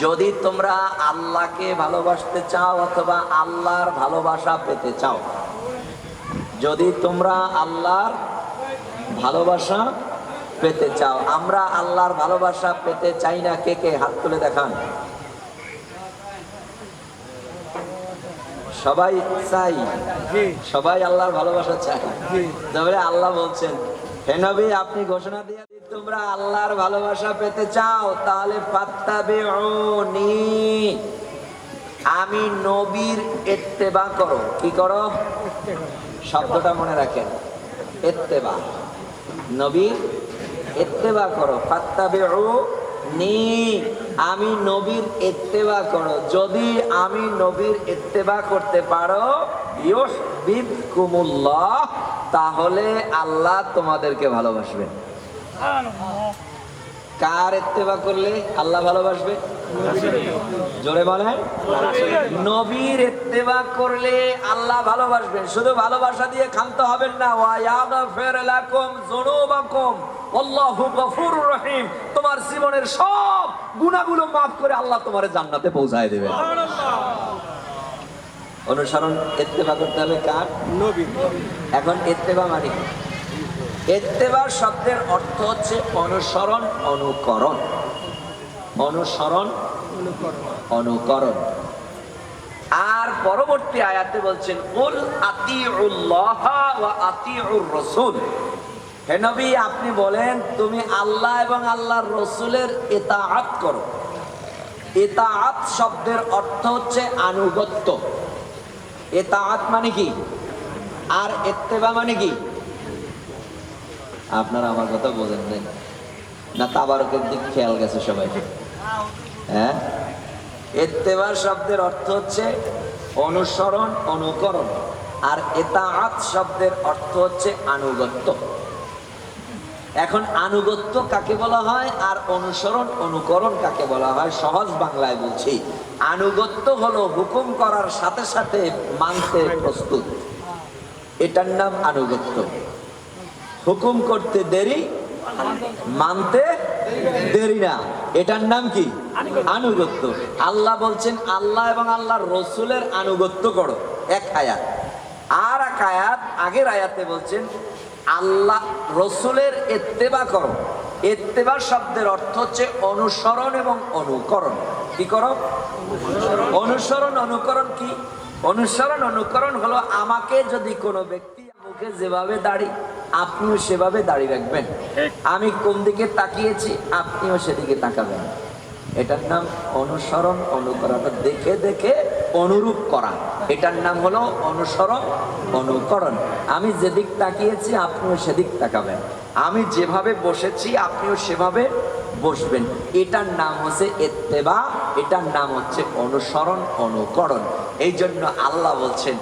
যদি তোমরা আল্লাহকে ভালোবাসতে চাও অথবা আল্লাহর ভালোবাসা পেতে চাও, যদি তোমরা আল্লাহর ভালোবাসা পেতে চাও। আমরা আল্লাহর ভালোবাসা পেতে চাই না? কে কে হাত তুলে দেখান। সবাই চাই, সবাই আল্লাহর ভালোবাসা চাই। তবে আল্লাহ বলছেন, হে নবী আপনি ঘোষণা দিয়ে, তোমরা আল্লাহর ভালোবাসা পেতে চাও তাহলে ফাত্তাবিউনি, আমি নবীর ইত্তেবা করো। কি করো? শব্দটা মনে রাখেন, ইত্তেবা, নবীর ইত্তেবা করো। ফাত্তাবিউনি, আমি নবীর ইত্তেবা করো। যদি আমি নবীর ইত্তেবা করতে পারো, ইউহিব্বুকুমুল্লাহ, তাহলে আল্লাহ তোমাদেরকে ভালোবাসবেন। কার ইত্তেবা করলে আল্লাহ ভালোবাসবে? জোরে বলেন, নবীর ইত্তেবা করলে আল্লাহ ভালোবাসবেন। শুধু ভালোবাসা দিয়ে ক্ষান্ত হবেন না। ওয়া ইয়াগফির লাকুম যুনুবাকুম আল্লাহু গফুরুর রহিম, তোমার জীবনের সব গুনাহগুলো maaf করে আল্লাহ তোমারে জান্নাতে পৌঁছায় দেবে। অনুসরণ ইত্তেবা করতে হবে কার? নবী। এখন ইত্তেবা মানে কি? ইত্তেবা শব্দের অর্থ হচ্ছে অনুসরণ, অনুকরণ। অনুসরণ, অনুকরণ। আর পরবর্তী আয়াতে বলছেন, কুল আতিউল্লাহ ওয়া আতিউর রাসূল, হে নবী আপনি বলেন তুমি আল্লাহ এবং আল্লাহর রাসূলের ইতাআত করো। ইতাআত শব্দের অর্থ হচ্ছে আনুগত্য। ইতাআত মানে কি? আর ইত্তেবা মানে কি? আপনারা আমার কথা বোঝেন না, তাবারকের দিক খেয়াল গেছে সবাই? হ্যাঁ, ইত্তেবা শব্দের অর্থ হচ্ছে অনুসরণ, অনুকরণ। আর ইতাআত শব্দের অর্থ হচ্ছে আনুগত্য। এখন আনুগত্য কাকে বলা হয় আর অনুসরণ, অনুকরণ কাকে বলা হয়? সহজ বাংলায় বলছি, আনুগত্য হলো হুকুম করার সাথে সাথে মানতে প্রস্তুত, এটার নাম আনুগত্য। হুকুম করতে দেরি, মানতে দেরি না, এটার নাম কি? আনুগত্য। আল্লাহ বলছেন আল্লাহ এবং আল্লাহর রাসূলের আনুগত্য করো, এক আয়াত। আর এক আয়াত, আগের আয়াতে বলছেন আল্লাহ রাসূলের ইত্তেবা করো। ইত্তেবা শব্দের অর্থ হচ্ছে অনুসরণ এবং অনুকরণ। কি করো? অনুসরণ, অনুকরণ কি? অনুসরণ, অনুকরণ হলো আমাকে যদি কোনো ব্যক্তি মুখে যেভাবে দাড়ি, আপনিও সেভাবে দাড়ি রাখবেন। আমি কোন দিকে তাকিয়েছি, আপনিও সেদিকে তাকাবেন। এটার নাম অনুসরণ, অনুকরণ। দেখে দেখে অনুরূপ করা, এটার নাম হলো অনুসরণ, অনুকরণ। আমি যেদিক তাকিয়েছি আপনিও সেদিক তাকাবেন। আমি যেভাবে বসেছি আপনিও সেভাবে বসবেন। এটার নাম হচ্ছে ইত্তেবা, এটার নাম হচ্ছে অনুসরণ, অনুকরণ। এই জন্য আল্লাহ বলছেন,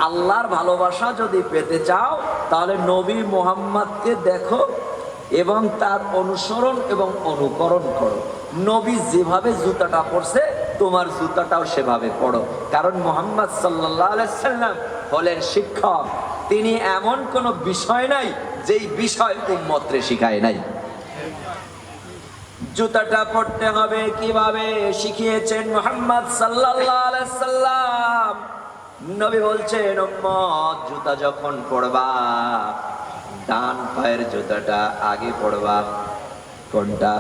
আল্লাহর ভালোবাসা যদি পেতে চাও তাহলে নবী মুহাম্মদকে দেখো এবং তার অনুসরণ এবং অনুকরণ করো। নবী যেভাবে জুতাটা পরছে তোমার জুতাটাও সেভাবে পরো। কারণ মুহাম্মদ সাল্লাল্লাহু আলাইহি সাল্লাম হলেন শিক্ষক। তিনি এমন কোন বিষয় নাই যেই বিষয় উম্মতরে শিখায় নাই। জুতাটা পড়তে হবে কিভাবে শিখিয়েছেন মুহাম্মদ সাল্লাল্লাহু আলাইহি সাল্লাম। নবী বলছেন, উম্মত জুতা যখন পরবা ডান পায়ের জুতাটা আগে পরবা। কোনটা?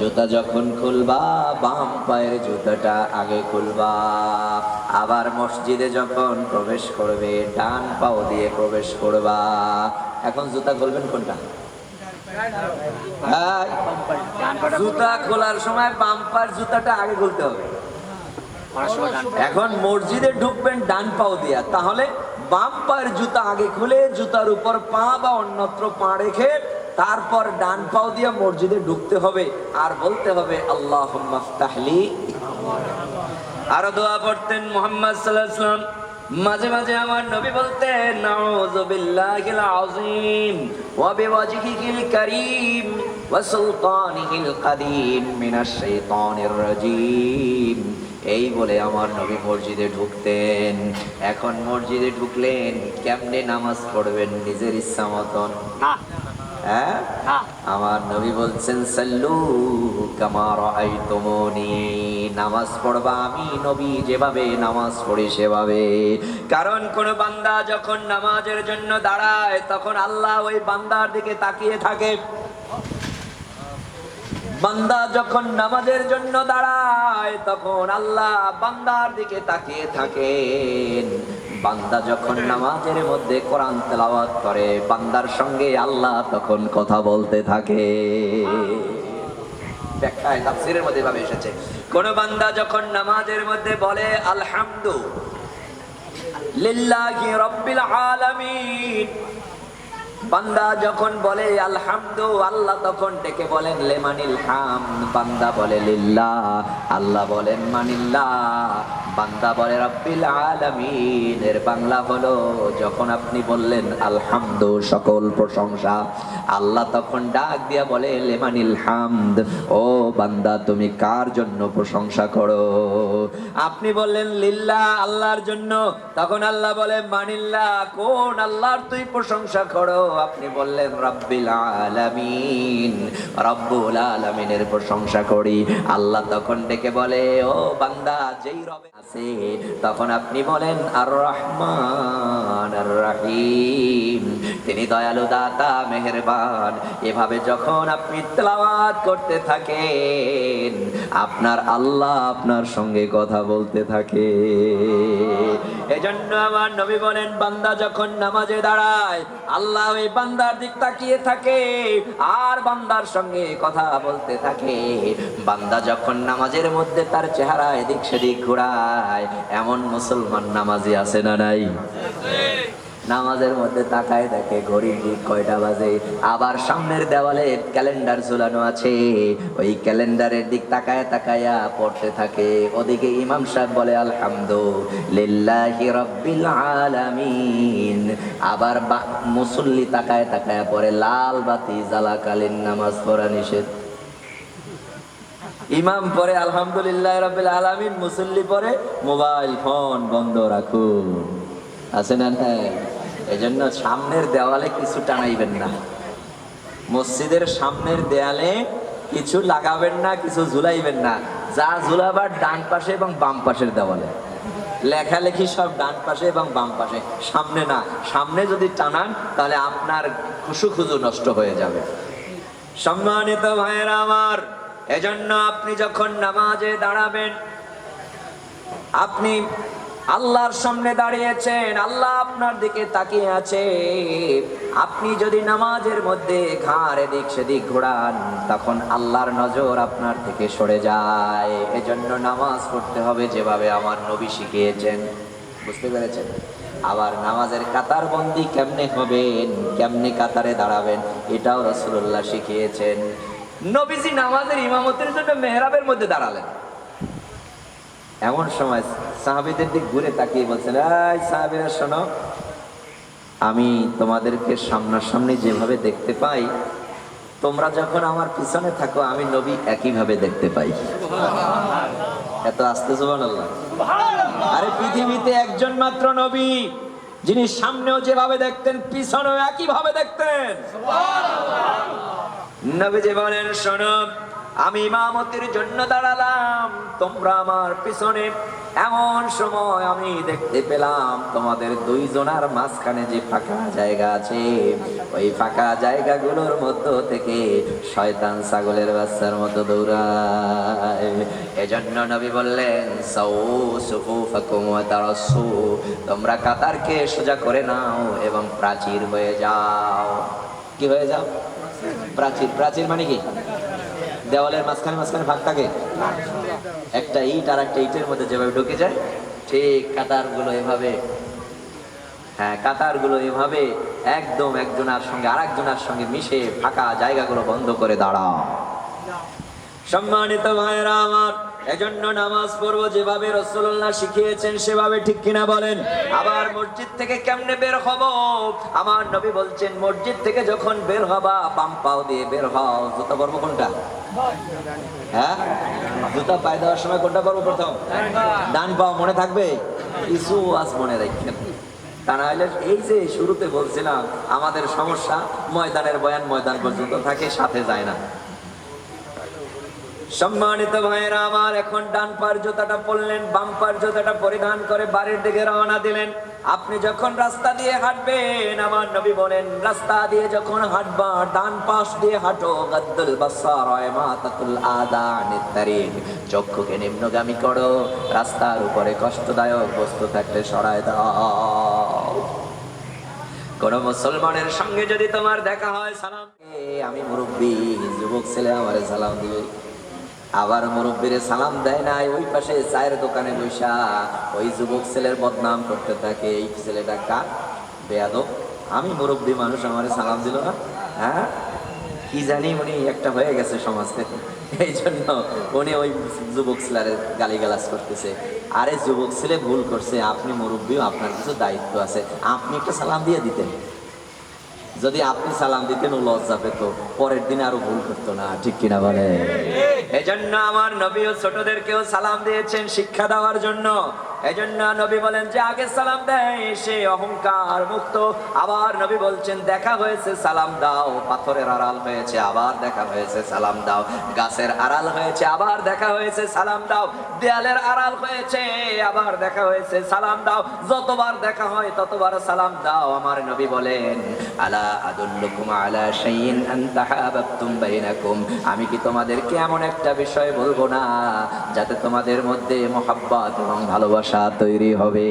জুতা যখন খুলবা বাম পায়ের জুতাটা আগে খুলবা। আবার মসজিদে যখন প্রবেশ করবে ডান পাও দিয়ে প্রবেশ করবা। এখন জুতা খুলবেন কোনটা? জুতা খোলার সময় বাম পায়ের জুতাটা আগে খুলতে হবে। এখন মসজিদে ঢুকবেন ডান পাও দিয়া, তাহলে বাম পায়ের জুতা আগে খুলে জুতার উপর পা বা অন্যত্র পা রেখে তারপর ডান পাও দিয়ে মসজিদে ঢুকতে হবে আর বলতে হবে আল্লাহুম্মা ফতাহলি। আরো দোয়া পড়তেন মুহাম্মদ সাল্লাল্লাহু আলাইহি ওয়াসাল্লাম। মাঝে মাঝে আমার নবী বলতেন নাউযু বিল্লাহিল আযীম ওয়া বিওয়াজহিল কারীম ওয়া সুলতানিহিল কাদীম মিনাশ শাইতানির রাজীম। এই বলে আমার নবী মসজিদে ঢুকতেন। এখন মসজিদে ঢুকলেন, কেমনে নামাজ পড়বেন নিজের ইচ্ছা মতন? হ্যাঁ, আমার নবী বলছেন সাল্লু কামা রাআইতুমুনি, নামাজ পড়বা আমি নবী যেভাবে নামাজ পড়ি সেভাবে। কারণ কোন বান্দা যখন নামাজের জন্য দাঁড়ায় তখন আল্লাহ ওই বান্দার দিকে তাকিয়ে থাকে। বান্দা যখন নামাজের জন্য দাঁড়ায় তখন আল্লাহ বান্দার দিকে তাকিয়ে থাকেন। বান্দা যখন নামাজের মধ্যে কোরআন তেলাওয়াত করে বান্দার সঙ্গে আল্লাহ তখন কথা বলতে থাকে। ব্যাখ্যায় তাফসীরের মধ্যে ভাবে এসেছে, কোন বান্দা যখন নামাজের মধ্যে বলে আলহামদু লিল্লাহি রাব্বিল আলামিন, বান্দা যখন বলে আলহামদু, আল্লাহ তখন ডেকে বলেন লিমানিল হামদ। বান্দা বলে লিল্লাহ, আল্লাহ বলেন মানিল্লাহ। বান্দা বলে রাব্বিল আলামিন, এর বাংলা হলো যখন আপনি বললেন আলহামদু সকল প্রশংসা, আল্লাহ তখন ডাক দিয়া বলে লিমানিল হামদ, ও বান্দা তুমি কার জন্য প্রশংসা করো? আপনি বললেন লিল্লাহ আল্লাহর জন্য, তখন আল্লাহ বলে মানিল্লাহ, কোন আল্লাহর তুই প্রশংসা করো? আপনি বললেন রাব্বিল আলামিন, রব্বুল আলামিনের প্রশংসা করি। আল্লাহ তখন ডেকে বলে ও বান্দা যেই রবে আছে, তখন আপনি বলেন আর রহমান আর রহিম, তিনি দয়ালু দাতা মেহেরবান। এভাবে যখন আপনি তেলাওয়াত করতে থাকেন আপনার আল্লাহ আপনার সঙ্গে কথা বলতে থাকে। এজন্য আমার নবী বলেন বান্দা যখন নামাজে দাঁড়ায় আল্লাহ ওই বান্দার দিক তাকিয়ে থাকে আর বান্দার সঙ্গে কথা বলতে থাকে। বান্দা যখন নামাজের মধ্যে তার চেহারা এদিক সেদিক ঘোরায়, এমন মুসলমান নামাজি আছে না নাই? নামাজের মধ্যে তাকায় দেখে ঘড়ির দিক কয়টা বাজে, আবার সামনের দেওয়ালে ক্যালেন্ডার ঝুলানো আছে, ওই ক্যালেন্ডারের দিক তাকায় তাকায়া পড়তে থাকে। ওদিকে ইমাম সাহেব বলে আলহামদুলিল্লাহি রাব্বিল আলামিন, আবার মুসল্লি তাকায় তাকায়া পড়ে লাল বাতি জ্বালাকালীন নামাজ পড়া নিষেধ। ইমাম পরে আলহামদুলিল্লাহি রাব্বিল আলামিন, মুসল্লি পরে মোবাইল ফোন বন্ধ রাখুন। আছে না? এজন্য সামনের দেওয়ালে কিছু টানাইবেন না, মসজিদের সামনের দেয়ালে কিছু লাগাবেন না, কিছু ঝুলাইবেন না। যা ঝুলাবার ডান পাশে এবং বাম পাশের দেওয়ালে, লেখালেখি সব ডান পাশে এবং বাম পাশে, সামনে না। সামনে যদি টানান তাহলে আপনার খুশু নষ্ট হয়ে যাবে। সম্মানিত ভাইয়েরা আমার, এজন্য আপনি যখন নামাজে দাঁড়াবেন, আপনি আল্লাহর সামনে দাঁড়িয়েছেন, আল্লাহ আপনার দিকে তাকিয়ে আছে। আপনি যদি নামাজের মধ্যে ঘাড় এদিক সেদিক ঘোরান তখন আল্লাহর নজর আপনার থেকে সরে যায়। এজন্য নামাজ পড়তে হবে যেভাবে আমার নবী শিখিয়েছেন। বুঝতে পেরেছেন? আবার নামাজের কাতার বন্দি কেমনে হবেন, কেমনে কাতারে দাঁড়াবেন, এটাও রাসূলুল্লাহ শিখিয়েছেন। নবীজি নামাজের ইমামতের জন্য মেহরাবের মধ্যে দাঁড়ালেন। এমন সময় সাহাবীদের দিক ঘুরে তাকিয়ে বলছেন, এই সাহাবীরা শোনো, আমি তোমাদেরকে সামনাসামনি যেভাবে দেখতে পাই, তোমরা যখন আমার পিছনে থাকো আমি নবী একইভাবে দেখতে পাই। এত আস্তে সুবহানাল্লাহ। আরে পৃথিবীতে একজন মাত্র নবী যিনি সামনেও যেভাবে দেখতেন পিছনেও একইভাবে দেখতেন। নবীজি বলেন, শোনো, আমি ইমামতির জন্য দাঁড়ালাম, তোমরা আমার পিছনে। এমন সময় আমি দেখতে পেলাম তোমাদের দুইজনার মাঝখানে যে ফাঁকা জায়গা আছে, ওই ফাঁকা জায়গাগুলোর মধ্য থেকে শয়তান ছাগলের বাচ্চার মতো দৌড়ায়। এজন্য নবী বললেন, সাউ সুফুফাকুম ওয়া তারাসসু, তোমরা কাতারকে সোজা করে নাও এবং প্রাচীর হয়ে যাও। কি হয়ে যাও? প্রাচীর। প্রাচীর মানে কি? দেওয়ালের মাঝখানে মাঝখানে ভাগ থাকে, একটা ইট আর একটা ইটের মধ্যে যেভাবে ঢুকে যায়, ঠিক কাতারগুলো এভাবে হ্যাঁ, কাতারগুলো এভাবে একদম একজনের সঙ্গে আরেকজনের সঙ্গে মিশে ফাঁকা জায়গাগুলো বন্ধ করে দাঁড়াও। সম্মানিত ভাইরা আমার, এজন্য নামাজ পড়বো যেভাবে রাসূলুল্লাহ শিখিয়েছেন সেভাবে, ঠিক কিনা বলেন? আবার মসজিদ থেকে কেমনে বের হব? আমার নবী বলছেন মসজিদ থেকে যখন বের হবা বাম পাও দিয়ে বের হও। জুতা পরবো কোনটা? হ্যাঁ, জুতা পায়ে দেওয়ার সময় কোনটা পরবো প্রথম? ডান পাও। মনে থাকবে? কিছু আজ মনে রাখবেন, তা না হলে এই যে শুরুতে বলছিলাম আমাদের সমস্যা, ময়দানের বয়ান ময়দান পর্যন্ত থাকে, সাথে যায় না। সম্মানিত ভাইয়েরা আমার, এখন ডান পার জুতাটা পরলেন, বাম পার জুতাটা পরিধান করে বাড়ির দিকে রওনা দিলেন। আপনি যখন রাস্তা দিয়ে হাঁটবেন, আমার নবী বলেন রাস্তা দিয়ে যখন হাঁটবা ডান পাশ দিয়ে হাঁটো। গাদ্দুল বাসার ওয়া ইমাতাতুল আদা আনিত তারিক, চক্ষুকে নিম্নগামী করো, রাস্তার উপরে কষ্টদায়ক বস্তু থাকলে সরায় দাও। কোন মুসলমানের সঙ্গে যদি তোমার দেখা হয়, সালাম, আমি মুরব্বী, যুবক ছেলে আমারে সালাম দিবে। আবার মুরব্বীরে সালাম দেয় নাই, ওই পাশে চায়ের দোকানে বসা ওই যুবক ছেলের বদনাম করতে থাকে, এই ছেলেটা কার বেয়াদব, আমি মুরব্বী মানুষ আমারে সালাম দিল না। হ্যাঁ, কি জানি উনি একটা হয়ে গেছে সমাজ থেকে, এই জন্য উনি ওই যুবক ছেলের গালিগালাজ করতেছে। আরে যুবক ছেলে ভুল করছে, আপনি মুরব্বী, আপনার কিছু দায়িত্ব আছে, আপনি একটা সালাম দিয়ে দিতেন। যদি আপনি সালাম দিতেন ও লজ্জা পেত, পরের দিন আরো ভুল করতো না, ঠিক কিনা বলে? এজন্য আমার নবী ও ছোটদেরকেও সালাম দিয়েছেন শিক্ষা দেওয়ার জন্য। এজন্য নবী বলেন যে আগে সালাম দেয় সে অহংকার মুক্ত। আবার নবী বলছেন দেখা হয়েছে সালাম দাও, পাথরের আড়াল হয়েছে আবার দেখা হয়েছে সালাম দাও, গাছের আড়াল হয়েছে আবার দেখা হয়েছে সালাম দাও, দেয়ালের আড়াল হয়েছে আবার দেখা হয়েছে সালাম দাও, যতবার দেখা হয় ততবার সালাম দাও। আমার নবী বলেন আলা আদুল্লুকুম আলা শাইইন আন তাহাবাবতুম বাইনাকুম, আমি কি তোমাদেরকে এমন একটা বিষয় বলবো না যাতে তোমাদের মধ্যে মহব্বত এবং ভালোবাসা তৈরি হবে?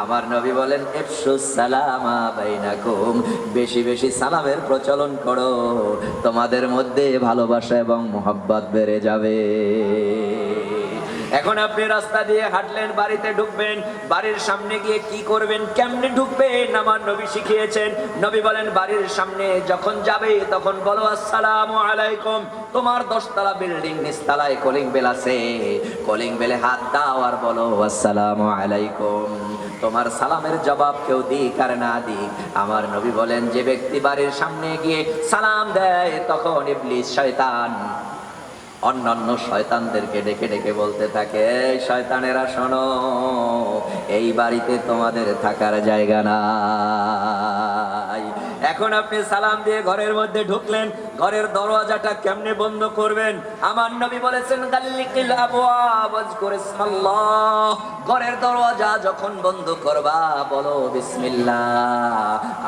আমার নবী বলেন ইফশুস সালামা বাইনাকুম, বেশি বেশি সালামের প্রচলন করো, তোমাদের মধ্যে ভালোবাসা এবং মহব্বত বেড়ে যাবে। এখন আপনি রাস্তা দিয়ে হাঁটলেন, বাড়িতে ঢুকবেন, বাড়ির সামনে গিয়ে কি করবেন, কেমনে ঢুকবেন? আমার নবী শিখিয়েছেন। নবী বলেন বাড়ির সামনে যখন যাবে তখন বলো আসসালামু আলাইকুম। তোমার 10 তলা বিল্ডিং, নিচতলায় কলিং বেল আছে, কলিং বেলে হাত দাও আর বলো আসসালামু আলাইকুম। তোমার সালামের জবাব কেউ দিক আর না দিক, আমার নবী বলেন যে ব্যক্তি বাড়ির সামনে গিয়ে সালাম দেয় তখন ইবলিস শয়তান অন্যান্য শয়তানদেরকে ডেকে ডেকে বলতে থাকে, এই শয়তানেরা শোনো, এই বাড়িতে তোমাদের থাকার জায়গা নাই। এখন আপনি সালাম দিয়ে ঘরের মধ্যে ঢুকলেন, ঘরের দরওয়াজাটা কেমনে বন্ধ করবেন? আমার নবী বলেছেন গাল্লিকিল আবওয়াব ওয়াজকুর ইসমাল্লাহ, ঘরের দরওয়াজা যখন বন্ধ করবা বলো বিসমিল্লাহ।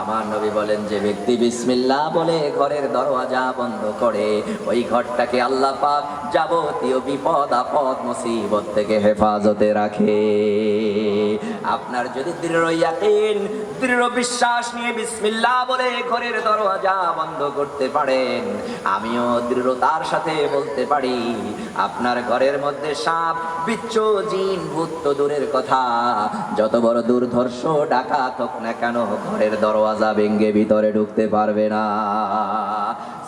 আমার নবী বলেন যে ব্যক্তি বিসমিল্লাহ বলে ঘরের দরওয়াজা বন্ধ করে, ওই ঘরটাকে আল্লাহ পাক যাবতীয় বিপদ আপদ মুসিবত থেকে হেফাজতে রাখে। আপনার যদি দৃঢ় ইয়াকিন, দৃঢ় বিশ্বাস নিয়ে বিসমিল্লাহ বলে ঘরের দরওয়াজা বন্ধ করতে পারেন, আমিও দৃঢ়তার সাথে বলতে পারি আপনার ঘরের মধ্যে সাপ, বিচ্ছু, জিন, ভূত তো দূরের কথা, যত বড় দুর্ধর্ষ ডাকাত হোক না কেন ঘরের দরওয়াজা ভেঙে ভিতরে ঢুকতে পারবে না।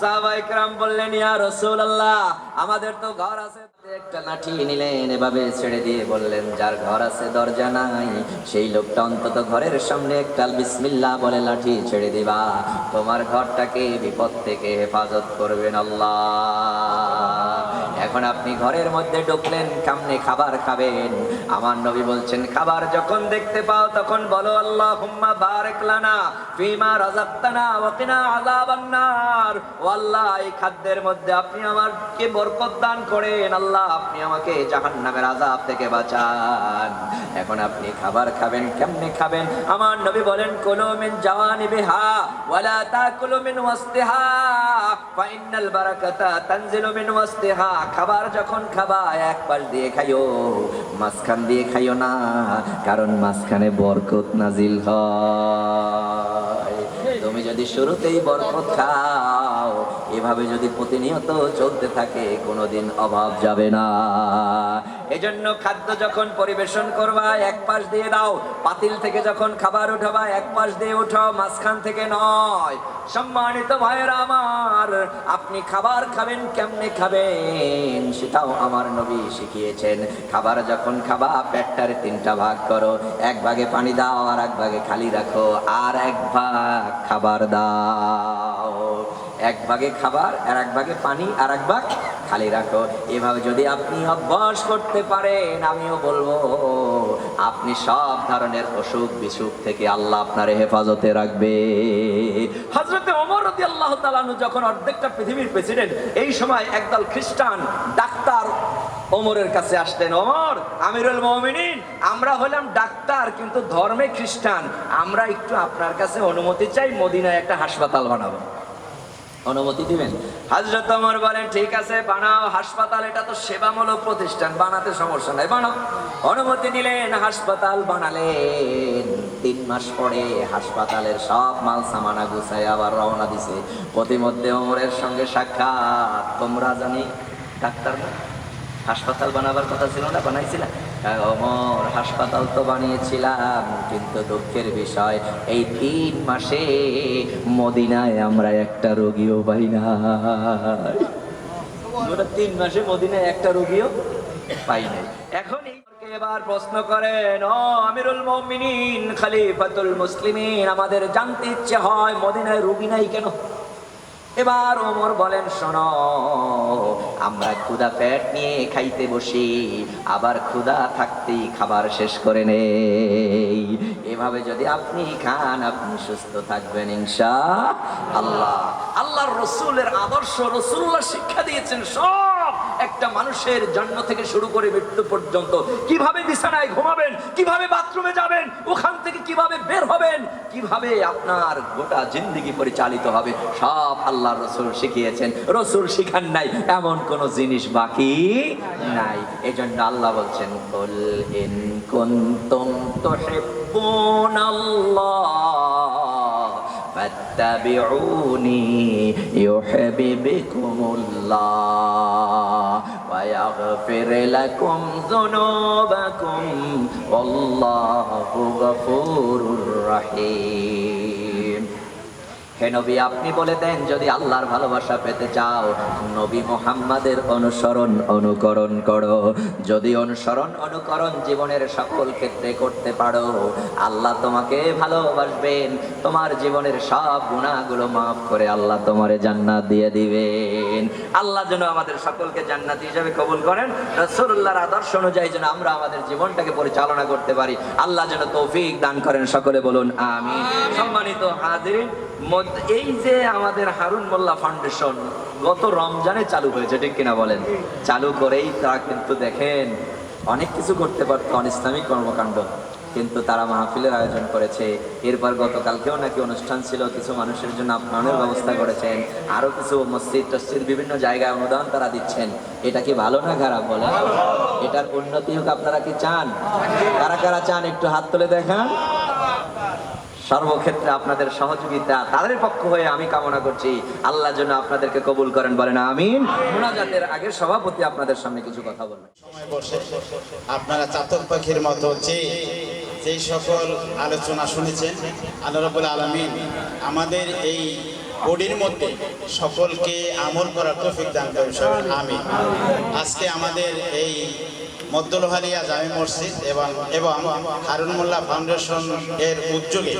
সাহাবায়ে কেরাম বললেন ইয়া রাসূলুল্লাহ, আমাদের তো ঘর আছে। একটা লাঠি নিলেন, এভাবে ছেড়ে দিয়ে বললেন যার ঘর আছে দরজা নাই সেই লোকটা অন্তত ঘরের সামনে একটা বিসমিল্লাহ বলে লাঠি ছেড়ে দিবা, তোমার ঘরটাকে বিপদ থেকে হেফাজত করবেন আল্লাহ। এখন আপনি ঘরের মধ্যে ঢুকলেন, সামনে খাবার খাবেন, আমার নবী বলছেন খাবার যখন দেখতে পাও তখন বলো আল্লাহুম্মা বারিক লানা ফিমা রাযাকতানা ওয়া কিনা আযাবান নার। ও আল্লাহ, এই খাদ্যের মধ্যে আপনি আমাকে বরকত দান করেন, আল্লাহ আপনি আমাকে জাহান্নামের আযাব থেকে বাঁচান। এখন আপনি খাবার খাবেন, কেমনে খাবেন? আমার নবী বলেন কুলু মিন জাওয়ানিবিহা ওয়ালা তাকুলু মিন ওয়াসতিহা ফা ইন্নাল বারাকাতা তানজিলু মিন ওয়াসতিহা। খাবার যখন খাবা এক পাশ দিয়ে খাইও, মাঝখান দিয়ে খাইও না, কারণ মাঝখানে বরকত নাজিল হয়। তুমি যদি শুরুতেই বরকত খাও এভাবে যদি প্রতিনিয়ত চলতে থাকে কোনোদিন অভাব যাবে না। এজন্য খাদ্য যখন পরিবেশন করবা এক পাশ দিয়ে দাও, পাতিল থেকে যখন খাবার উঠাবা এক পাশ দিয়ে উঠাও, মাঝখান থেকে নয়। সম্মানিত ভাইয়েরা আমার, আপনি খাবার খাবেন কেমনে খাবেন সেটাও আমার নবী শিখিয়েছেন। খাবার যখন খাবা পেটটারে তিনটা ভাগ করো, এক ভাগে পানি দাও, আর এক ভাগে খালি রাখো, আর এক ভাগ খাবার দাও। এক ভাগে খাবার আর এক ভাগে পানি আর এক ভাগ খালি রাখো। এভাবে যদি আপনি অভ্যাস করতে পারেন, আমিও বলবো আপনি সব ধরনের অসুখ বিসুখ থেকে আল্লাহ আপনার হেফাজতে রাখবে। হযরতে ওমর রাদিয়াল্লাহু তাআলা আনহু যখন অর্ধেকটা পৃথিবীর প্রেসিডেন্ট, এই সময় একদল খ্রিস্টান ডাক্তার ওমরের কাছে আসলেন, ওমর আমিরুল মুমিনিন, আমরা হলাম ডাক্তার কিন্তু ধর্মে খ্রিস্টান, আমরা একটু আপনার কাছে অনুমতি চাই, মদিনায় একটা হাসপাতাল বানাবো, অনুমতি দিবেন? হযরত ওমর বলেন ঠিক আছে বানাও হাসপাতাল, এটা তো সেবামূলক প্রতিষ্ঠান, বানাতে সমস্যা নাই, বানাও। অনুমতি দিলেন, হাসপাতাল বানালেন। 3 মাস পরে হাসপাতালের সব মাল সামানা গুছায় আবার রওনা দিছে। প্রতিমধ্যে ওমরের সঙ্গে সাক্ষাৎ, তোমরা জানি ডাক্তার না, হাসপাতাল বানাবার কথা ছিল না, বানাইছিলাম? ওমর হাসপাতাল তো বানিয়েছিলাম, কিন্তু দুঃখের বিষয় এই 3 মাসে মদিনায় আমরা একটা রোগীও পাই না। 3 মাসে মদিনায় একটা রোগীও পাই নাই। এখন এবার প্রশ্ন করেন, ও আমিরুল মুমিনিন খলিফাতুল মুসলিমিন, আমাদের জানতে ইচ্ছে হয় মদিনায় রোগী নাই কেন? এবার ওমর বলেন, শোনো, আমরা ক্ষুধা পেট নিয়ে খাইতে বসি, আবার ক্ষুধা থাকতেই খাবার শেষ করে নেই। এভাবে যদি আপনি খান আপনি সুস্থ থাকবেন ইনশাআল্লাহ। আল্লাহর রাসূলের আদর্শ, রাসূলুল্লাহ শিক্ষা দিয়েছেন সব একটা মানুষের জন্ম থেকে শুরু করে মৃত্যু পর্যন্ত কিভাবে বিছানায় ঘুমাবেন, কিভাবে বাথরুমে যাবেন, ওখান থেকে কিভাবে বের হবেন, কিভাবে আপনার গোটা জিন্দেগি পরিচালিত হবে, সব আল্লাহর রাসূল শিখিয়েছেন। রাসূল শিখান নাই এমন কোন জিনিস বাকি নাই। এজন্য আল্লাহ বলছেন, কুল ইন কুনতুম তুহিব্বুনাল্লাহ ফাত্তাবিউনি ইউহিব্বুকুমুল্লাহ ওয়া ইয়াগফির লাকুম যুনুবাকুম ওয়াল্লাহু গফুরুর রহিম। হে নবী, আপনি বলে দেন যদি আল্লাহর ভালোবাসা পেতে চাও নবী মুহাম্মাদের অনুসরণ অনুকরণ করো। যদি অনুসরণ অনুকরণ জীবনের সকল ক্ষেত্রে করতে পারো, আল্লাহ তোমাকে ভালোবাসবেন, তোমার জীবনের সব গুনাহগুলো মাফ করে আল্লাহ তোমারে জান্নাত দিয়ে দিবেন। আল্লাহ যেন আমাদের সকলকে জান্নাতি হিসেবে কবুল করেন, রাসূলুল্লাহর আদর্শ অনুযায়ী যেন আমরা আমাদের জীবনটাকে পরিচালনা করতে পারি, আল্লাহ যেন তৌফিক দান করেন। সকলে বলুন আমিন। সম্মানিত হাজিরিন, এই যে আমাদের হারুন মোল্লা ফাউন্ডেশন গত রমজানে চালু হয়েছে, ঠিক কিনা বলেন? চালু করেই তারা কিন্তু দেখেন অনেক কিছু করতে পারতো, অনিসলামিক কর্মকাণ্ড, কিন্তু তারা মাহফিলের আয়োজন করেছে। এরপর গতকালকেও নাকি অনুষ্ঠান ছিল, কিছু মানুষের জন্য আপনাদের ব্যবস্থা করেছেন, আরো কিছু মসজিদ টসজিদ বিভিন্ন জায়গায় অনুদান তারা দিচ্ছেন। এটা কি ভালো না খারাপ বলেন? এটার উন্নতি হোক আপনারা কি চান? কারা কারা চান একটু হাত তুলে দেখান। সর্বক্ষেত্রে আপনাদের সহযোগিতা তাদের পক্ষ হয়ে আমি কামনা করছি, আল্লাহ যেন আপনাদেরকে কবুল করেন, বলেন আমিন। মুনাজাতের আগে সভাপতি আপনাদের সামনে কিছু কথা বলবেন। সময় বসে আপনারা চাতক পাখির মতো যেই সকল আলোচনা শুনেছেন, আল্লাহ রাব্বুল আলামিন আমাদের এই বডির মধ্যে সকলকে আমল করার তৌফিক দান করেন, আমিন। আজকে আমাদের এই মধ্যলোহালিয়া জামে মসজিদ এবং হারুন মোল্লা ফাউন্ডেশন এর উদ্যোগে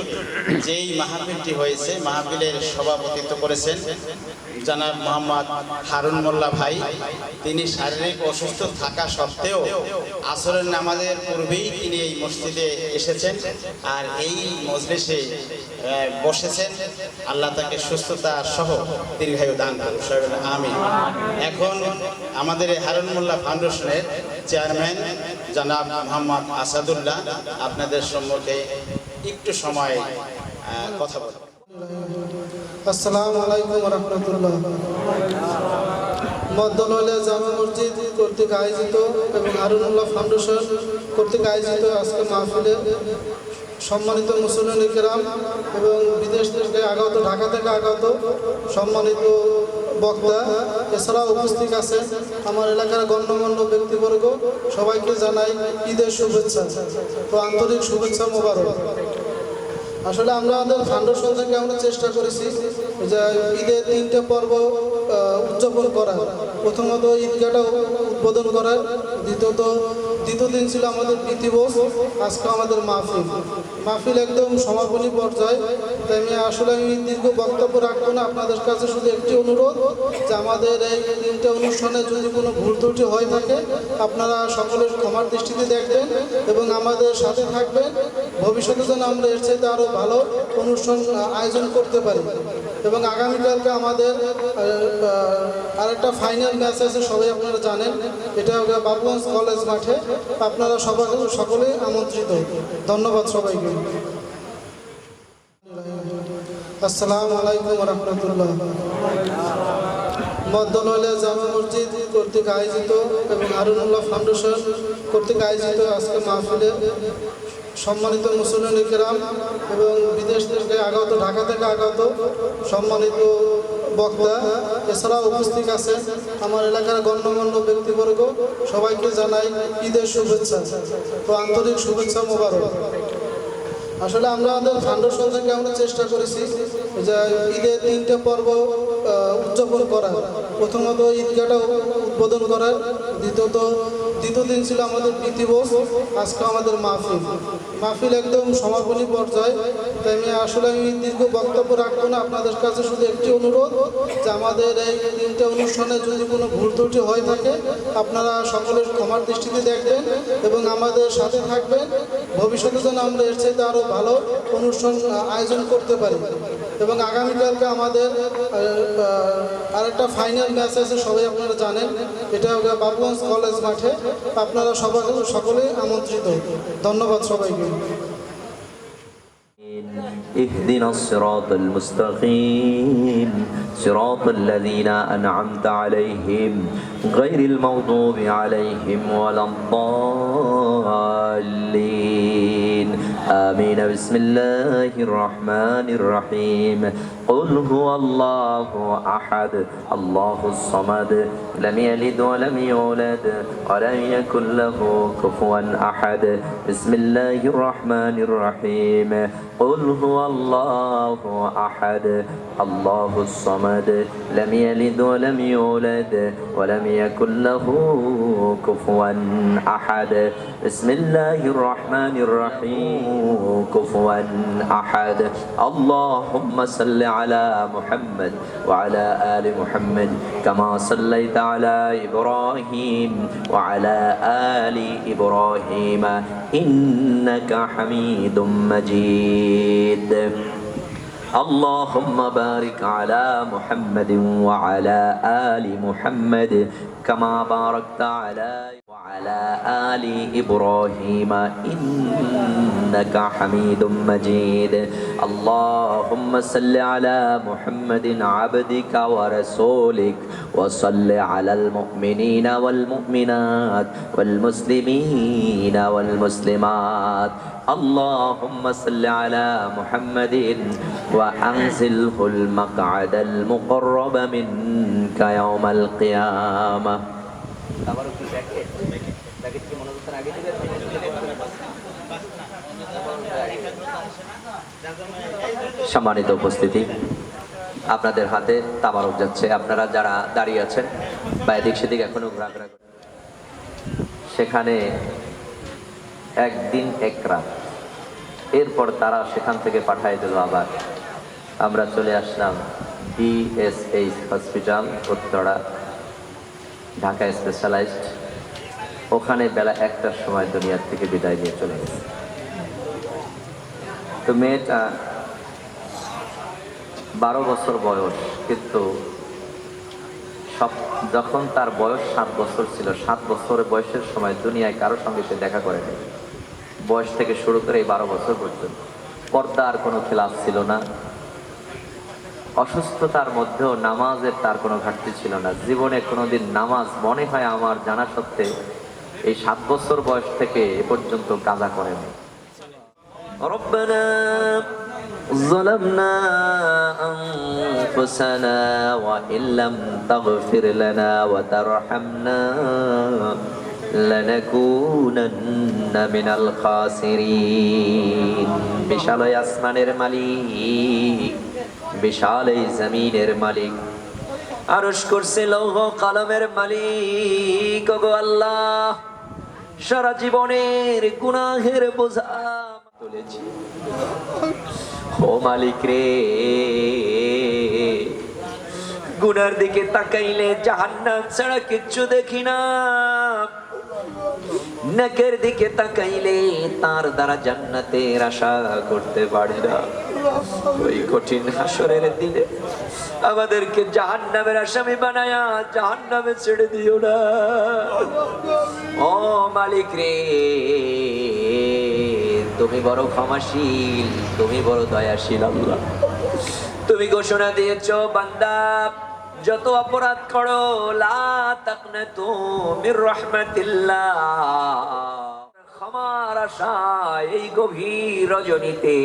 যেই মাহফিলটি হয়েছে, মাহফিলের সভাপতিত্ব করেছেন জনাব মোহাম্মদ হারুন মোল্লা ভাই। তিনি শারীরিক অসুস্থ থাকা সত্ত্বেও আসরের নামাজের পূর্বেই তিনি এই মসজিদে এসেছেন আর এই মজলিসে বসেছেন। আল্লাহ তাকে সুস্থতা সহ দীর্ঘায়ু দান করুন, আমিন। এখন আমাদের এই হারুন মোল্লা ফাউন্ডেশনের চেয়ারম্যান জনাব মোহাম্মদ আসাদুল্লাহ আপনাদের সম্মুখে একটু সময় কথা বলবেন। আসসালামু আলাইকুম ওয়া রাহমাতুল্লাহ। মধ্যলোহালিয়া জামে মসজিদ কর্তৃক আয়োজিত এবং হারুন মোল্লা ফাউন্ডেশন কর্তৃক আয়োজিত আজকে মাহফিলের সম্মানিত মুসলিম কেরাম এবং বিদেশ থেকে আগত, ঢাকা থেকে আগত সম্মানিত বক্তা, এছাড়াও উপস্থিত আছেন আমার এলাকার গণ্যমান্য ব্যক্তিবর্গ, সবাইকে জানাই ঈদের শুভেচ্ছা ও আন্তরিক শুভেচ্ছা মোবারক। আসলে আমরা আমাদের ফাউন্ডেশন থেকে আমরা চেষ্টা করেছি যে ঈদের 3টে পর্ব উদযাপন করার। প্রথমত ঈদগাহটা উদ্বোধন করার, দ্বিতীয় দিন ছিল আমাদের প্রীতিভোজ, আজকে আমাদের মাহফিল একদম সমাপনী পর্যায়ে। তাই আমি দীর্ঘ বক্তব্য রাখবো না, আপনাদের কাছে শুধু একটি অনুরোধ যে আমাদের এই 3টে অনুষ্ঠানে যদি কোনো ভুল ত্রুটি হয়ে থাকে আপনারা সকলের ক্ষমার দৃষ্টিতে দেখবেন এবং আমাদের সাথে থাকবেন। ভবিষ্যতে যেন আমরা এর চাইতে আরও ভালো অনুষ্ঠান আয়োজন করতে পারি। এবং আগামীকালকে আমাদের আরেকটা ফাইনাল ম্যাচ আছে, সবাই আপনারা জানেন, এটা বাবুগঞ্জ কলেজ মাঠে। আপনারা সকলেই আমন্ত্রিত। ধন্যবাদ সবাইকে। আসসালামু আলাইকুম রহমতুল্লাহ। মদ্দনলে জামা মসজিদ কর্তৃক আয়োজিত এবং হারুনুল্লাহ ফাউন্ডেশন কর্তৃক আয়োজিত আজকে মাহফিলে সম্মানিত মুসলিম কেরাম এবং বিদেশ থেকে আগত, ঢাকা থেকে আগত সম্মানিত বক্তা, এছাড়াও উপস্থিত আছেন আমার এলাকার গণ্যমান্য ব্যক্তিবর্গ, সবাইকে জানাই ঈদের শুভেচ্ছা ও আন্তরিক শুভেচ্ছা মোবারক। আসলে আমরা আমাদের ফাউন্ডেশন থেকে আমরা চেষ্টা করেছি যে ঈদের 3টে পর্ব উদযাপন করার। প্রথমত ঈদগাহটা উদ্বোধন করার, দ্বিতীয় দিন ছিল আমাদের প্রীতিভোজ, আজকে আমাদের মাহফিল একদম সমাপনী পর্যায়ে। তাই আমি দীর্ঘ বক্তব্য রাখবো না, আপনাদের কাছে শুধু একটি অনুরোধ যে আমাদের এই 3টে অনুষ্ঠানে যদি কোনো ভুল ত্রুটি হয়ে থাকে আপনারা সকলের ক্ষমার দৃষ্টিতে দেখবেন এবং আমাদের সাথে থাকবেন। ভবিষ্যতে যেন আমরা এর চাইতে আরও ভালো অনুষ্ঠান আয়োজন করতে পারি। এবং আগামীকালকে আমাদের আরেকটা ফাইনাল ম্যাচ আছে, সবাই আপনারা জানেন, এটা বাবুগঞ্জ কলেজ মাঠে। আপনারা সকলেই আমন্ত্রিত। ধন্যবাদ সবাইকে। اهدنا الصراط المستقيم صراط الذين أنعمت عليهم غير المغضوب عليهم ولا الضالين آمين. بسم الله الرحمن الرحيم. قل هو الله أحد الله الصمد لم يلد ولم يولد ولم يكن له كفوا أحد. بسم الله الرحمن الرحيم. قل هو الله أحد الله الصمد لم يلد ولم يولد ولم يكن له كفوا أحد. بسم الله الرحمن الرحيم. كفوا أحد. اللهم صل على محمد وعلى آل محمد كما صليت على إبراهيم وعلى آل إبراهيم إنك حميد مجيد. اللهم بارك على محمد وعلى آل محمد كما باركت على وعلى آل إبراهيم إنك حميد مجيد. اللهم صل على محمد عبدك ورسولك وصل على المؤمنين والمؤمنات والمسلمين والمسلمات. اللهم صل على محمد وأنزله المقعد المقرب منك يوم القيامة. সম্মানিত উপস্থিতি, আপনাদের হাতে তাবারক যাচ্ছে। আপনারা যারা দাঁড়িয়ে আছেন বা এদিক সেদিক এখনো ঘোরাঘোরা করেন, সেখানে একদিন এক রাত, এরপর তারা সেখান থেকে পাঠাই দিল আবার। আমরা চলে আসলাম DSH hospital Uttara, Dhaka specialised. ওখানে বেলা 1টার সময় দুনিয়ার থেকে বিদায় নিয়ে চলে গেছে। তো মেয়েটা 12 বছর বয়স, কিন্তু যখন তার বয়স 7 বছর ছিল, 7 বছরের বয়সের সময় দুনিয়ায় কারোর সঙ্গে সে দেখা করেনি। বয়স থেকে শুরু করে এই 12 বছর পর্যন্ত পর্দার কোনো খেলাফ ছিল না। অসুস্থতার মধ্যেও নামাজের তার কোনো ঘাটতি ছিল না। জীবনে কোনোদিন নামাজ মনে হয় আমার জানা সত্ত্বে এই 7 বছর বয়স থেকে এ পর্যন্ত কাজা করেনি। ربنا ظلمنا أنفسنا وإن لم تغفر لنا وترحمنا لنكونن من الخاسرين বিশাল আসমানের মালিক, বিশাল এই জমিনের মালিক, আরশ কুরসি লৌহ কলমের মালিক, ওগো আল্লাহ, সারা জীবনের গুনাহের বোঝা তুলেছি। ও মালিক রে, গুনার দিকে তাকাইলে জাহান্নাম ছাড়া কিচ্ছু দেখি না, নেকের দিকে তাকাইলে তার দ্বারা জান্নাতের আশা করতে পারি না। ওই কঠিন হাসরের দিনে আমাদেরকে জাহান্নামের আসামি বানায়া জাহান্নামে ছেড়ে দিও না। ও মালিক রে, তুমি বড় ক্ষমাশীল, তুমি বড় দয়াশীল আল্লাহ। তুমি ঘোষণা দিয়েছো, বান্দা যত অপরাধ করো, লা তাকনাতু মির রাহমাতিল্লাহ, ক্ষমার আশায় এই গভীর রজনীতে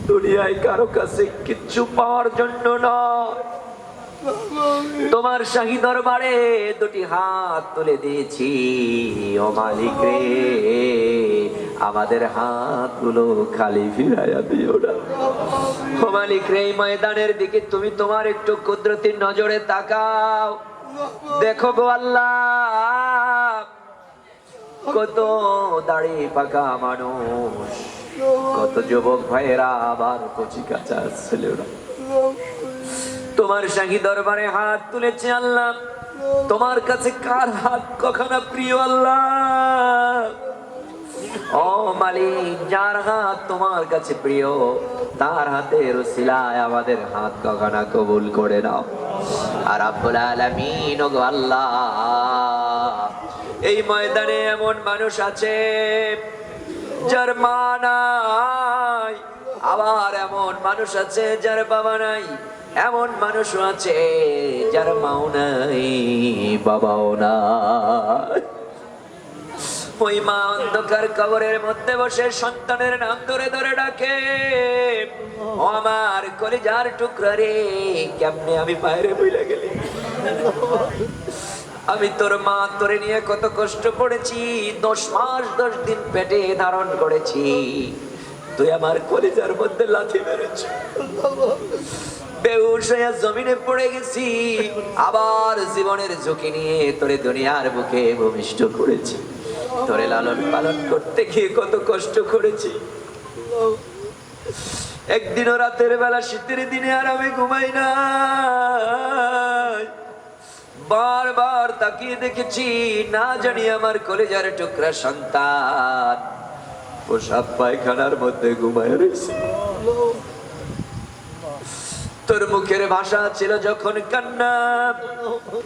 দুনিয়ায় কারো কাছে কিচ্ছু পাওয়ার জন্য নয়, তোমার শাহী দরবারে দুটি হাত তুলে দিয়েছি। ও মালিক রে, আমাদের হাতগুলো খালি ফিরাইয়া দিও না। ও মালিক রে, এই ময়দানের দিকে তুমি তোমার একটু কুদরতি নজরে তাকাও, দেখো গো আল্লাহ, কত দাড়ি পাকা মানুষ, কত যুবক ভাইয়েরা, আবার কচি কাঁচা ছেলেরা তোমার শাহী দরবারে হাত তুলেছে। আল্লাহ, তোমার কাছে কার হাত কখনো প্রিয় আল্লাহ? ও মালিক, যার হাত তোমার কাছে প্রিয়, তার হাতের উসিলায় আমাদের হাত কখনো কবুল করে নাও। আর রাব্বুল আলামিন, ওগো আল্লাহ, এই ময়দানে এমন মানুষ আছে যার মা নাই, আবার এমন মানুষ আছে যার বাবা নাই, এমন মানুষও আছে যার মাও নাই, বাবাও নাই। ওই মা অন্ধকার কবরের মধ্যে বসে সন্তানের নাম ধরে ধরে ডাকে, ও আমার কলিজার টুকরা রে, কেমনে আমি বাইরে বইলা গেলি, আমি তোর মা, তোরে নিয়ে কত কষ্ট পড়েছি, 10 মাস 10 দিন পেটে ধারণ করেছি, তুই আমার কলিজার মধ্যে লাথি মেরেছ, বেহুশ হয়ে জমিনে পড়ে গেছি, আবার জীবনের ঝুঁকি নিয়ে তোরে দুনিয়ার বুকে ভূমিষ্ঠ করেছি, তোরে লালন পালন করতে গিয়ে কত কষ্ট করেছি। একদিনও রাতের বেলা শীতের দিনে আর আমি ঘুমাই না, বারবার তাকিয়ে দেখেছি, না জানি আমার কলেজার টুকরা সন্তান পোশাক পায়খানার মধ্যে ঘুমায় রয়েছে। তোর মুখের ভাষা ছিল যখন কান্না,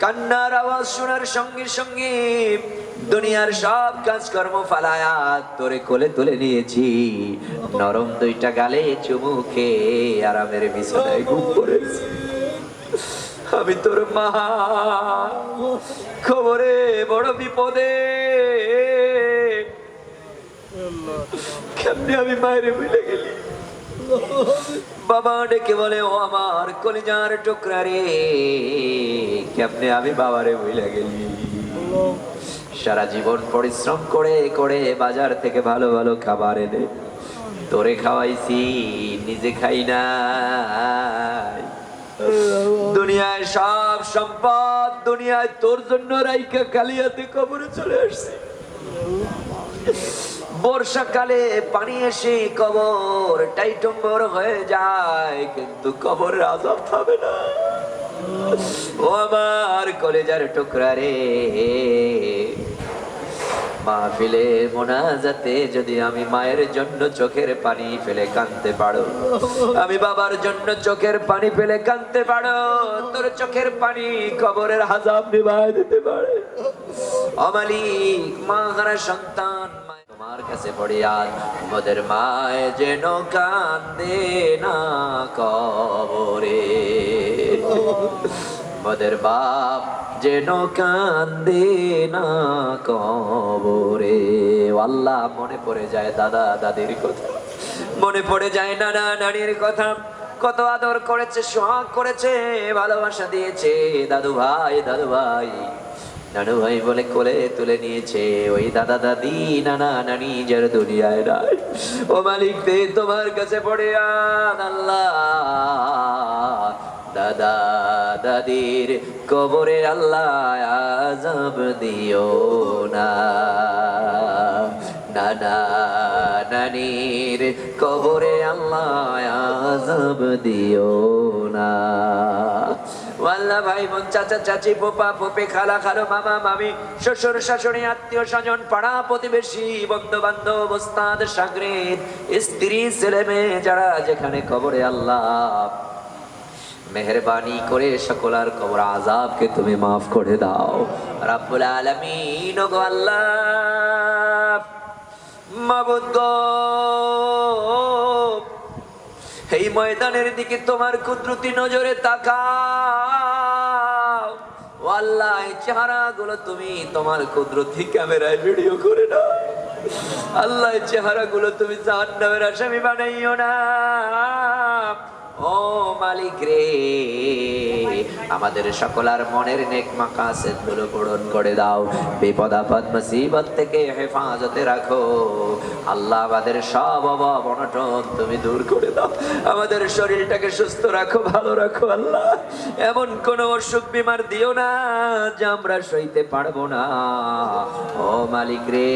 কান্নার আওয়াজ শোনার সঙ্গে সঙ্গে দুনিয়ার সব কাজকর্ম ফালায়া তোরে কোলে তুলে নিয়েছি, নরম দুইটা গালে চুমু খেয়ে আরামের বিছানায় ঘুম পড়েছি। আমি তোর মা, খবরে বড় বিপদে, কেমনে আমি মায়ের ভুলে গেলি। বাবা ডেকে বলে, ও আমার কলিজার টুকরা রে, কেমনে আমি বাবারে ভুলে গেলি। সারা জীবন পরিশ্রম করে করে বাজার থেকে ভালো ভালো খাবার এনে তোরে খাওয়াইছি, নিজে খাই নাই। দুনিয়ায় সব সম্পদ দুনিয়ায় তোর জন্য রাইকা কালিয়াতে কবরে চলে আসছে। বর্ষাকালে পানি এসে কবর টাইটম্বর হয়ে যায়, কিন্তু কবরের আযাব হবে না। ও আমার কলেজার টুকরা রে, মাহফিলে মোনাজাতে যদি আমি মায়ের জন্য চোখের পানি ফেলে কাঁদতে পারো, আমি বাবার জন্য চোখের পানি ফেলে কাঁদতে পারো, তোর চোখের পানি কবরের আযাব নিভায় দিতে পারে। ও মালিক, মা হারা সন্তান তোমার কাছে ফরিয়াদ, মোদের মায়ে যেন কান্দে না কবরে। মোদের বাপ যেন কান্দে না কবরে। আল্লাহ, মনে পড়ে যায় দাদা দাদির কথা, মনে পড়ে যায় নানা নানির কথা, কত আদর করেছে, সোহাগ করেছে, ভালোবাসা দিয়েছে। দাদু ভাই নানু ভাই বলে কোলে তুলে নিয়েছে। ওই দাদা দাদি নানা নানি যার দুনিয়ায় নাই, ও মালিক দে তোমার কাছে পড়ে আল্লাহ, দাদা দাদির কবরে আল্লাহ আযাব দিও না, নানা নানির কবরে আল্লাহ আযাব দিও না। আল্লাহ, ভাই বোন, চাচা চাচি, পোপা পোপে, খালা খালো, মামা মামি, শ্বশুর শাশুড়ি, আত্মীয় স্বজন, পাড়া প্রতিবেশী, বন্ধু বান্ধব, ওস্তাদ শাগরিদ, স্ত্রী ছেলে মেয়ে যারা যেখানে কবরে, আল্লাহ মেহেরবানি করে সকলার কবর আযাবকে তুমি মাফ করে দাও রাব্বুল আলামিন। গো আল্লাহ, মাবুদ গো, এই ময়দানের দিকে তোমার কুদরতি নজরে তাকাও। ও আল্লাহ, এই চেহারাগুলো তুমি তোমার কুদরতি ক্যামেরায় ভিডিও করে নাও। আল্লাহ, এই চেহারাগুলো তুমি জাহান্নামের আসামি বানাইও না। ও মালিক রে, আমাদের সকলার মনের নেক মাকাসেদ গুলো পূরণ করে দাও, বিপদ আপদ মুসিবত থেকে হেফাজতে রাখো। আল্লাহ, আমাদের সব অভাব অনটন তুমি দূর করে দাও, আমাদের শরীরটাকে সুস্থ রাখো, ভালো রাখো। আল্লাহ, এমন কোন অসুখ বিমার দিও না যা আমরা সইতে পারবো না। ও মালিক রে,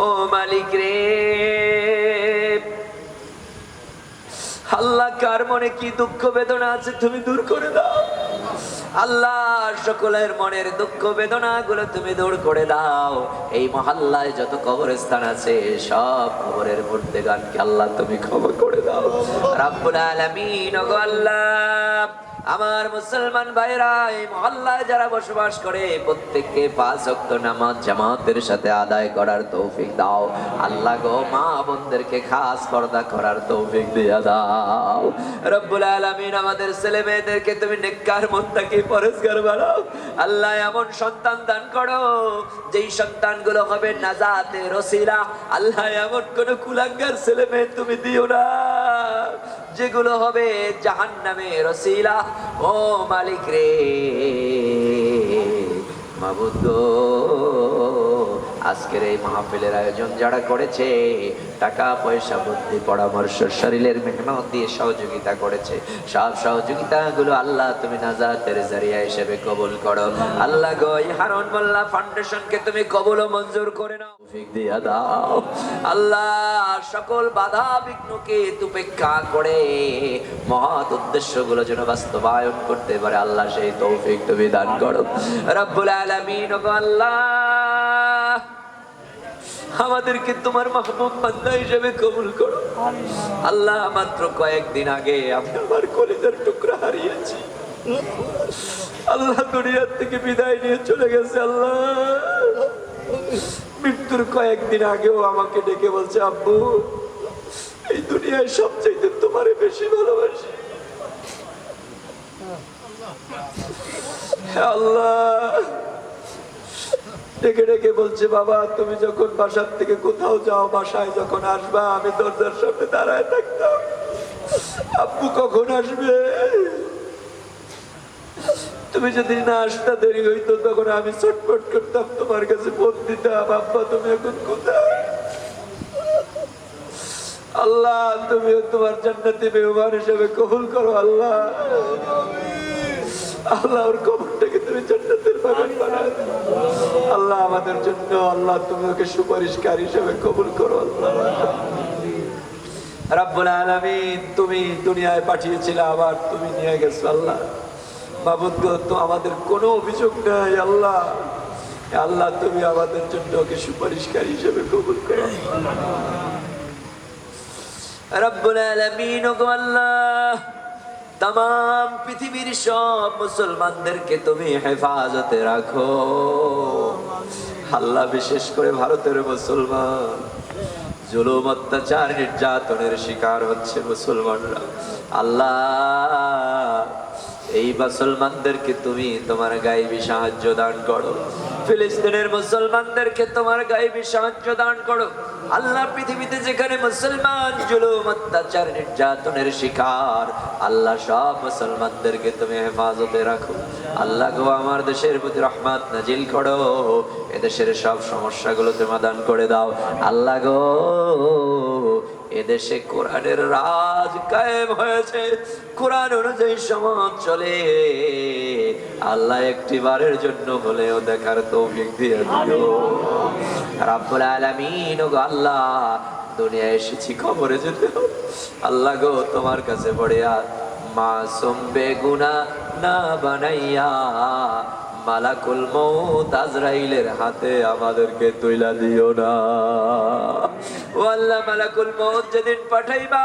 ও মালিক রে, আল্লাহ, কার মনে কি দুঃখ বেদনা আছে তুমি দূর করে দাও। আল্লাহ, সকলের মনের দুঃখ বেদনা গুলো তুমি দূর করে দাও। এই মহল্লায় যত কবরস্থান আছে সব কবরের মুর্দেগানকে আল্লাহ তুমি ক্ষমা করে দাও রাব্বুল আলামিন। ওগো আল্লাহ, আমার মুসলমান ভাইরা এই মহল্লায় যারা বসবাস করে প্রত্যেককে 5 ওয়াক্ত নামাজ জামাতের সাথে আদায় করার তৌফিক দাও। আল্লাহ গো, মা বোনদেরকে খাস পর্দা করার তৌফিক দিয়ে দাও রব্বুল আলামিন। আমাদের ছেলে মেয়েদেরকে তুমি নেককার মুত্তাকি পরেজগার বানাও। আল্লাহ, এমন সন্তান দান করো যেই সন্তানগুলো হবে নাজাতের ওসিলা। আল্লাহ, এমন কোন কুলাঙ্গার ছেলে মেয়ে তুমি দিও না যেগুলো হবে জাহান্নামের ওসিলা। ও মালিক রে, মাবুদ গো, আজকের এই মাহফিলের আয়োজন যারা করেছে, টাকা পয়সা বুদ্ধি পরামর্শ শরীরের মেহনত দিয়ে সহযোগিতা করেছে, সব সহযোগিতা গুলো আল্লাহ তুমি নাজাতের জারিয়া হিসেবে কবুল করো। আল্লাহ গো, এই হারুন মোল্লা ফাউন্ডেশনকে তুমি কবুল ও মঞ্জুর করে নাও, তৌফিক দিয়ে দাও। আল্লাহ, সকল বাধা বিঘ্নকে উপেক্ষা করে মহৎ উদ্দেশ্যগুলো যেন বাস্তবায়ন করতে পারে আল্লাহ, সেই তৌফিক তুমি দান করো রব্বুল আলামিন। ওগো আল্লাহ, আমাদেরকে তোমার মাহবুব বান্দা হিসেবে কবুল করো। আল্লাহ, মাত্র কয়েকদিন আগে আমি আমার কলিজার টুকরা হারিয়েছি। আল্লাহ, দুনিয়ার থেকে বিদায় নিয়ে চলে গেছে। আল্লাহ, মৃত্যুর কয়েকদিন আগেও আমাকে ডেকে বলছে, আব্বু, এই দুনিয়ায় সবচাইতে তোমারে বেশি ভালোবাসি। আল্লাহ, ডেকে ডেকে বলছে, বাবা, তুমি যখন বাসার থেকে কোথাও যাও, বাসায় যখন আসবা আমি দরজার সামনে দাঁড়ায় থাকতাম, আব্বু কখন আসবে। তুমি যদি না আসতে দেরি হইতো তখন আমি ছটফট করতাম, তোমার কাছে ফোন দিতাম, আব্বা তুমি এখন কোথায়। আল্লাহ, তুমি তোমার জান্নাতি মেহমান হিসেবে কবুল করো। আল্লাহ, আল্লাহ, ওর কবরটাকে তুমি জান্নাতের বাগান বানাও। আল্লাহ, আমাদের জন্য আল্লাহ তুমি ওকে সুপারিশকারী হিসেবে কবুল করো। আল্লাহ রাব্বুল আলামিন, তুমি দুনিয়ায় পাঠিয়েছিলে, আবার তুমি নিয়ে গেছো। আল্লাহ মাবুদ গো, তো আমাদের কোনো অভিযোগ নাই। আল্লাহ, আল্লাহ, তুমি আমাদের জন্য ওকে সুপারিশকারী হিসেবে কবুল করো রাব্বুল আলামিন। ওগো আল্লাহ, तमाम পৃথিবীর সব মুসলমানদেরকে তুমি হেফাজতে রাখো। আল্লাহ, বিশেষ করে ভারতের মুসলমান জুলুম, অত্যাচার, নির্যাতনের শিকার হচ্ছে মুসলমানরা। আল্লাহ, এই মুসলমানদেরকে তুমি তোমার গায়েবী সাহায্য দান করো। ফিলিস্তিনের মুসলমানদেরকে তোমার গায়েবী সাহায্য দান করো। আল্লাহ, পৃথিবীতে যেখানে মুসলমান জুলুম, অত্যাচার, নির্যাতনের শিকার, আল্লাহ সব মুসলমানদেরকে তুমি হেফাজতে রাখো। আল্লাহ গো, আমার দেশের প্রতি রহমত নাজিল করো, এদেশের সব সমস্যাগুলো সমাধান করে দাও। আল্লাহ গো, এদেশে কোরআনের রাজ কায়েম হয়েছে, কোরআন অনুযায়ী সমাজ চলে। আল্লাহ, একটি বারের জন্য হলেও দেখার তৌফিক দিয়ে দিও রাব্বুল আলামিন। গো আল্লাহ, দুনিয়ায় এসেছি, কবরে যেতে হবে। আল্লাহ গো, তোমার কাছে পড়ে আর মাসুম বেগুনাহ না বানাইয়া মালাকুল মউত আজরাইলের হাতে আমাদেরকে তুইলা দিও না। ও আল্লাহ, মালাকুল মউত যেদিন পাঠাইবা,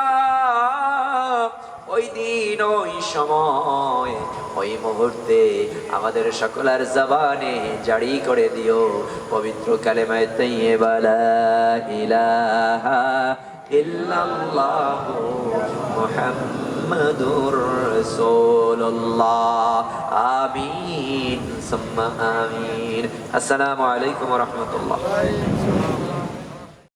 ওই দিন, ওই সময়, ওই মুহূর্তে আমাদের সকলের জবানে জারি করে দিও পবিত্র কালেমায়ে তাইয়্যিবা লা ইলাহা ইল্লাল্লাহু মুহাম্মাদুর রাসূলুল্লাহ। আমিন সুম্মা আমিন। আসসালামু আলাইকুম ওয়া রাহমাতুল্লাহ।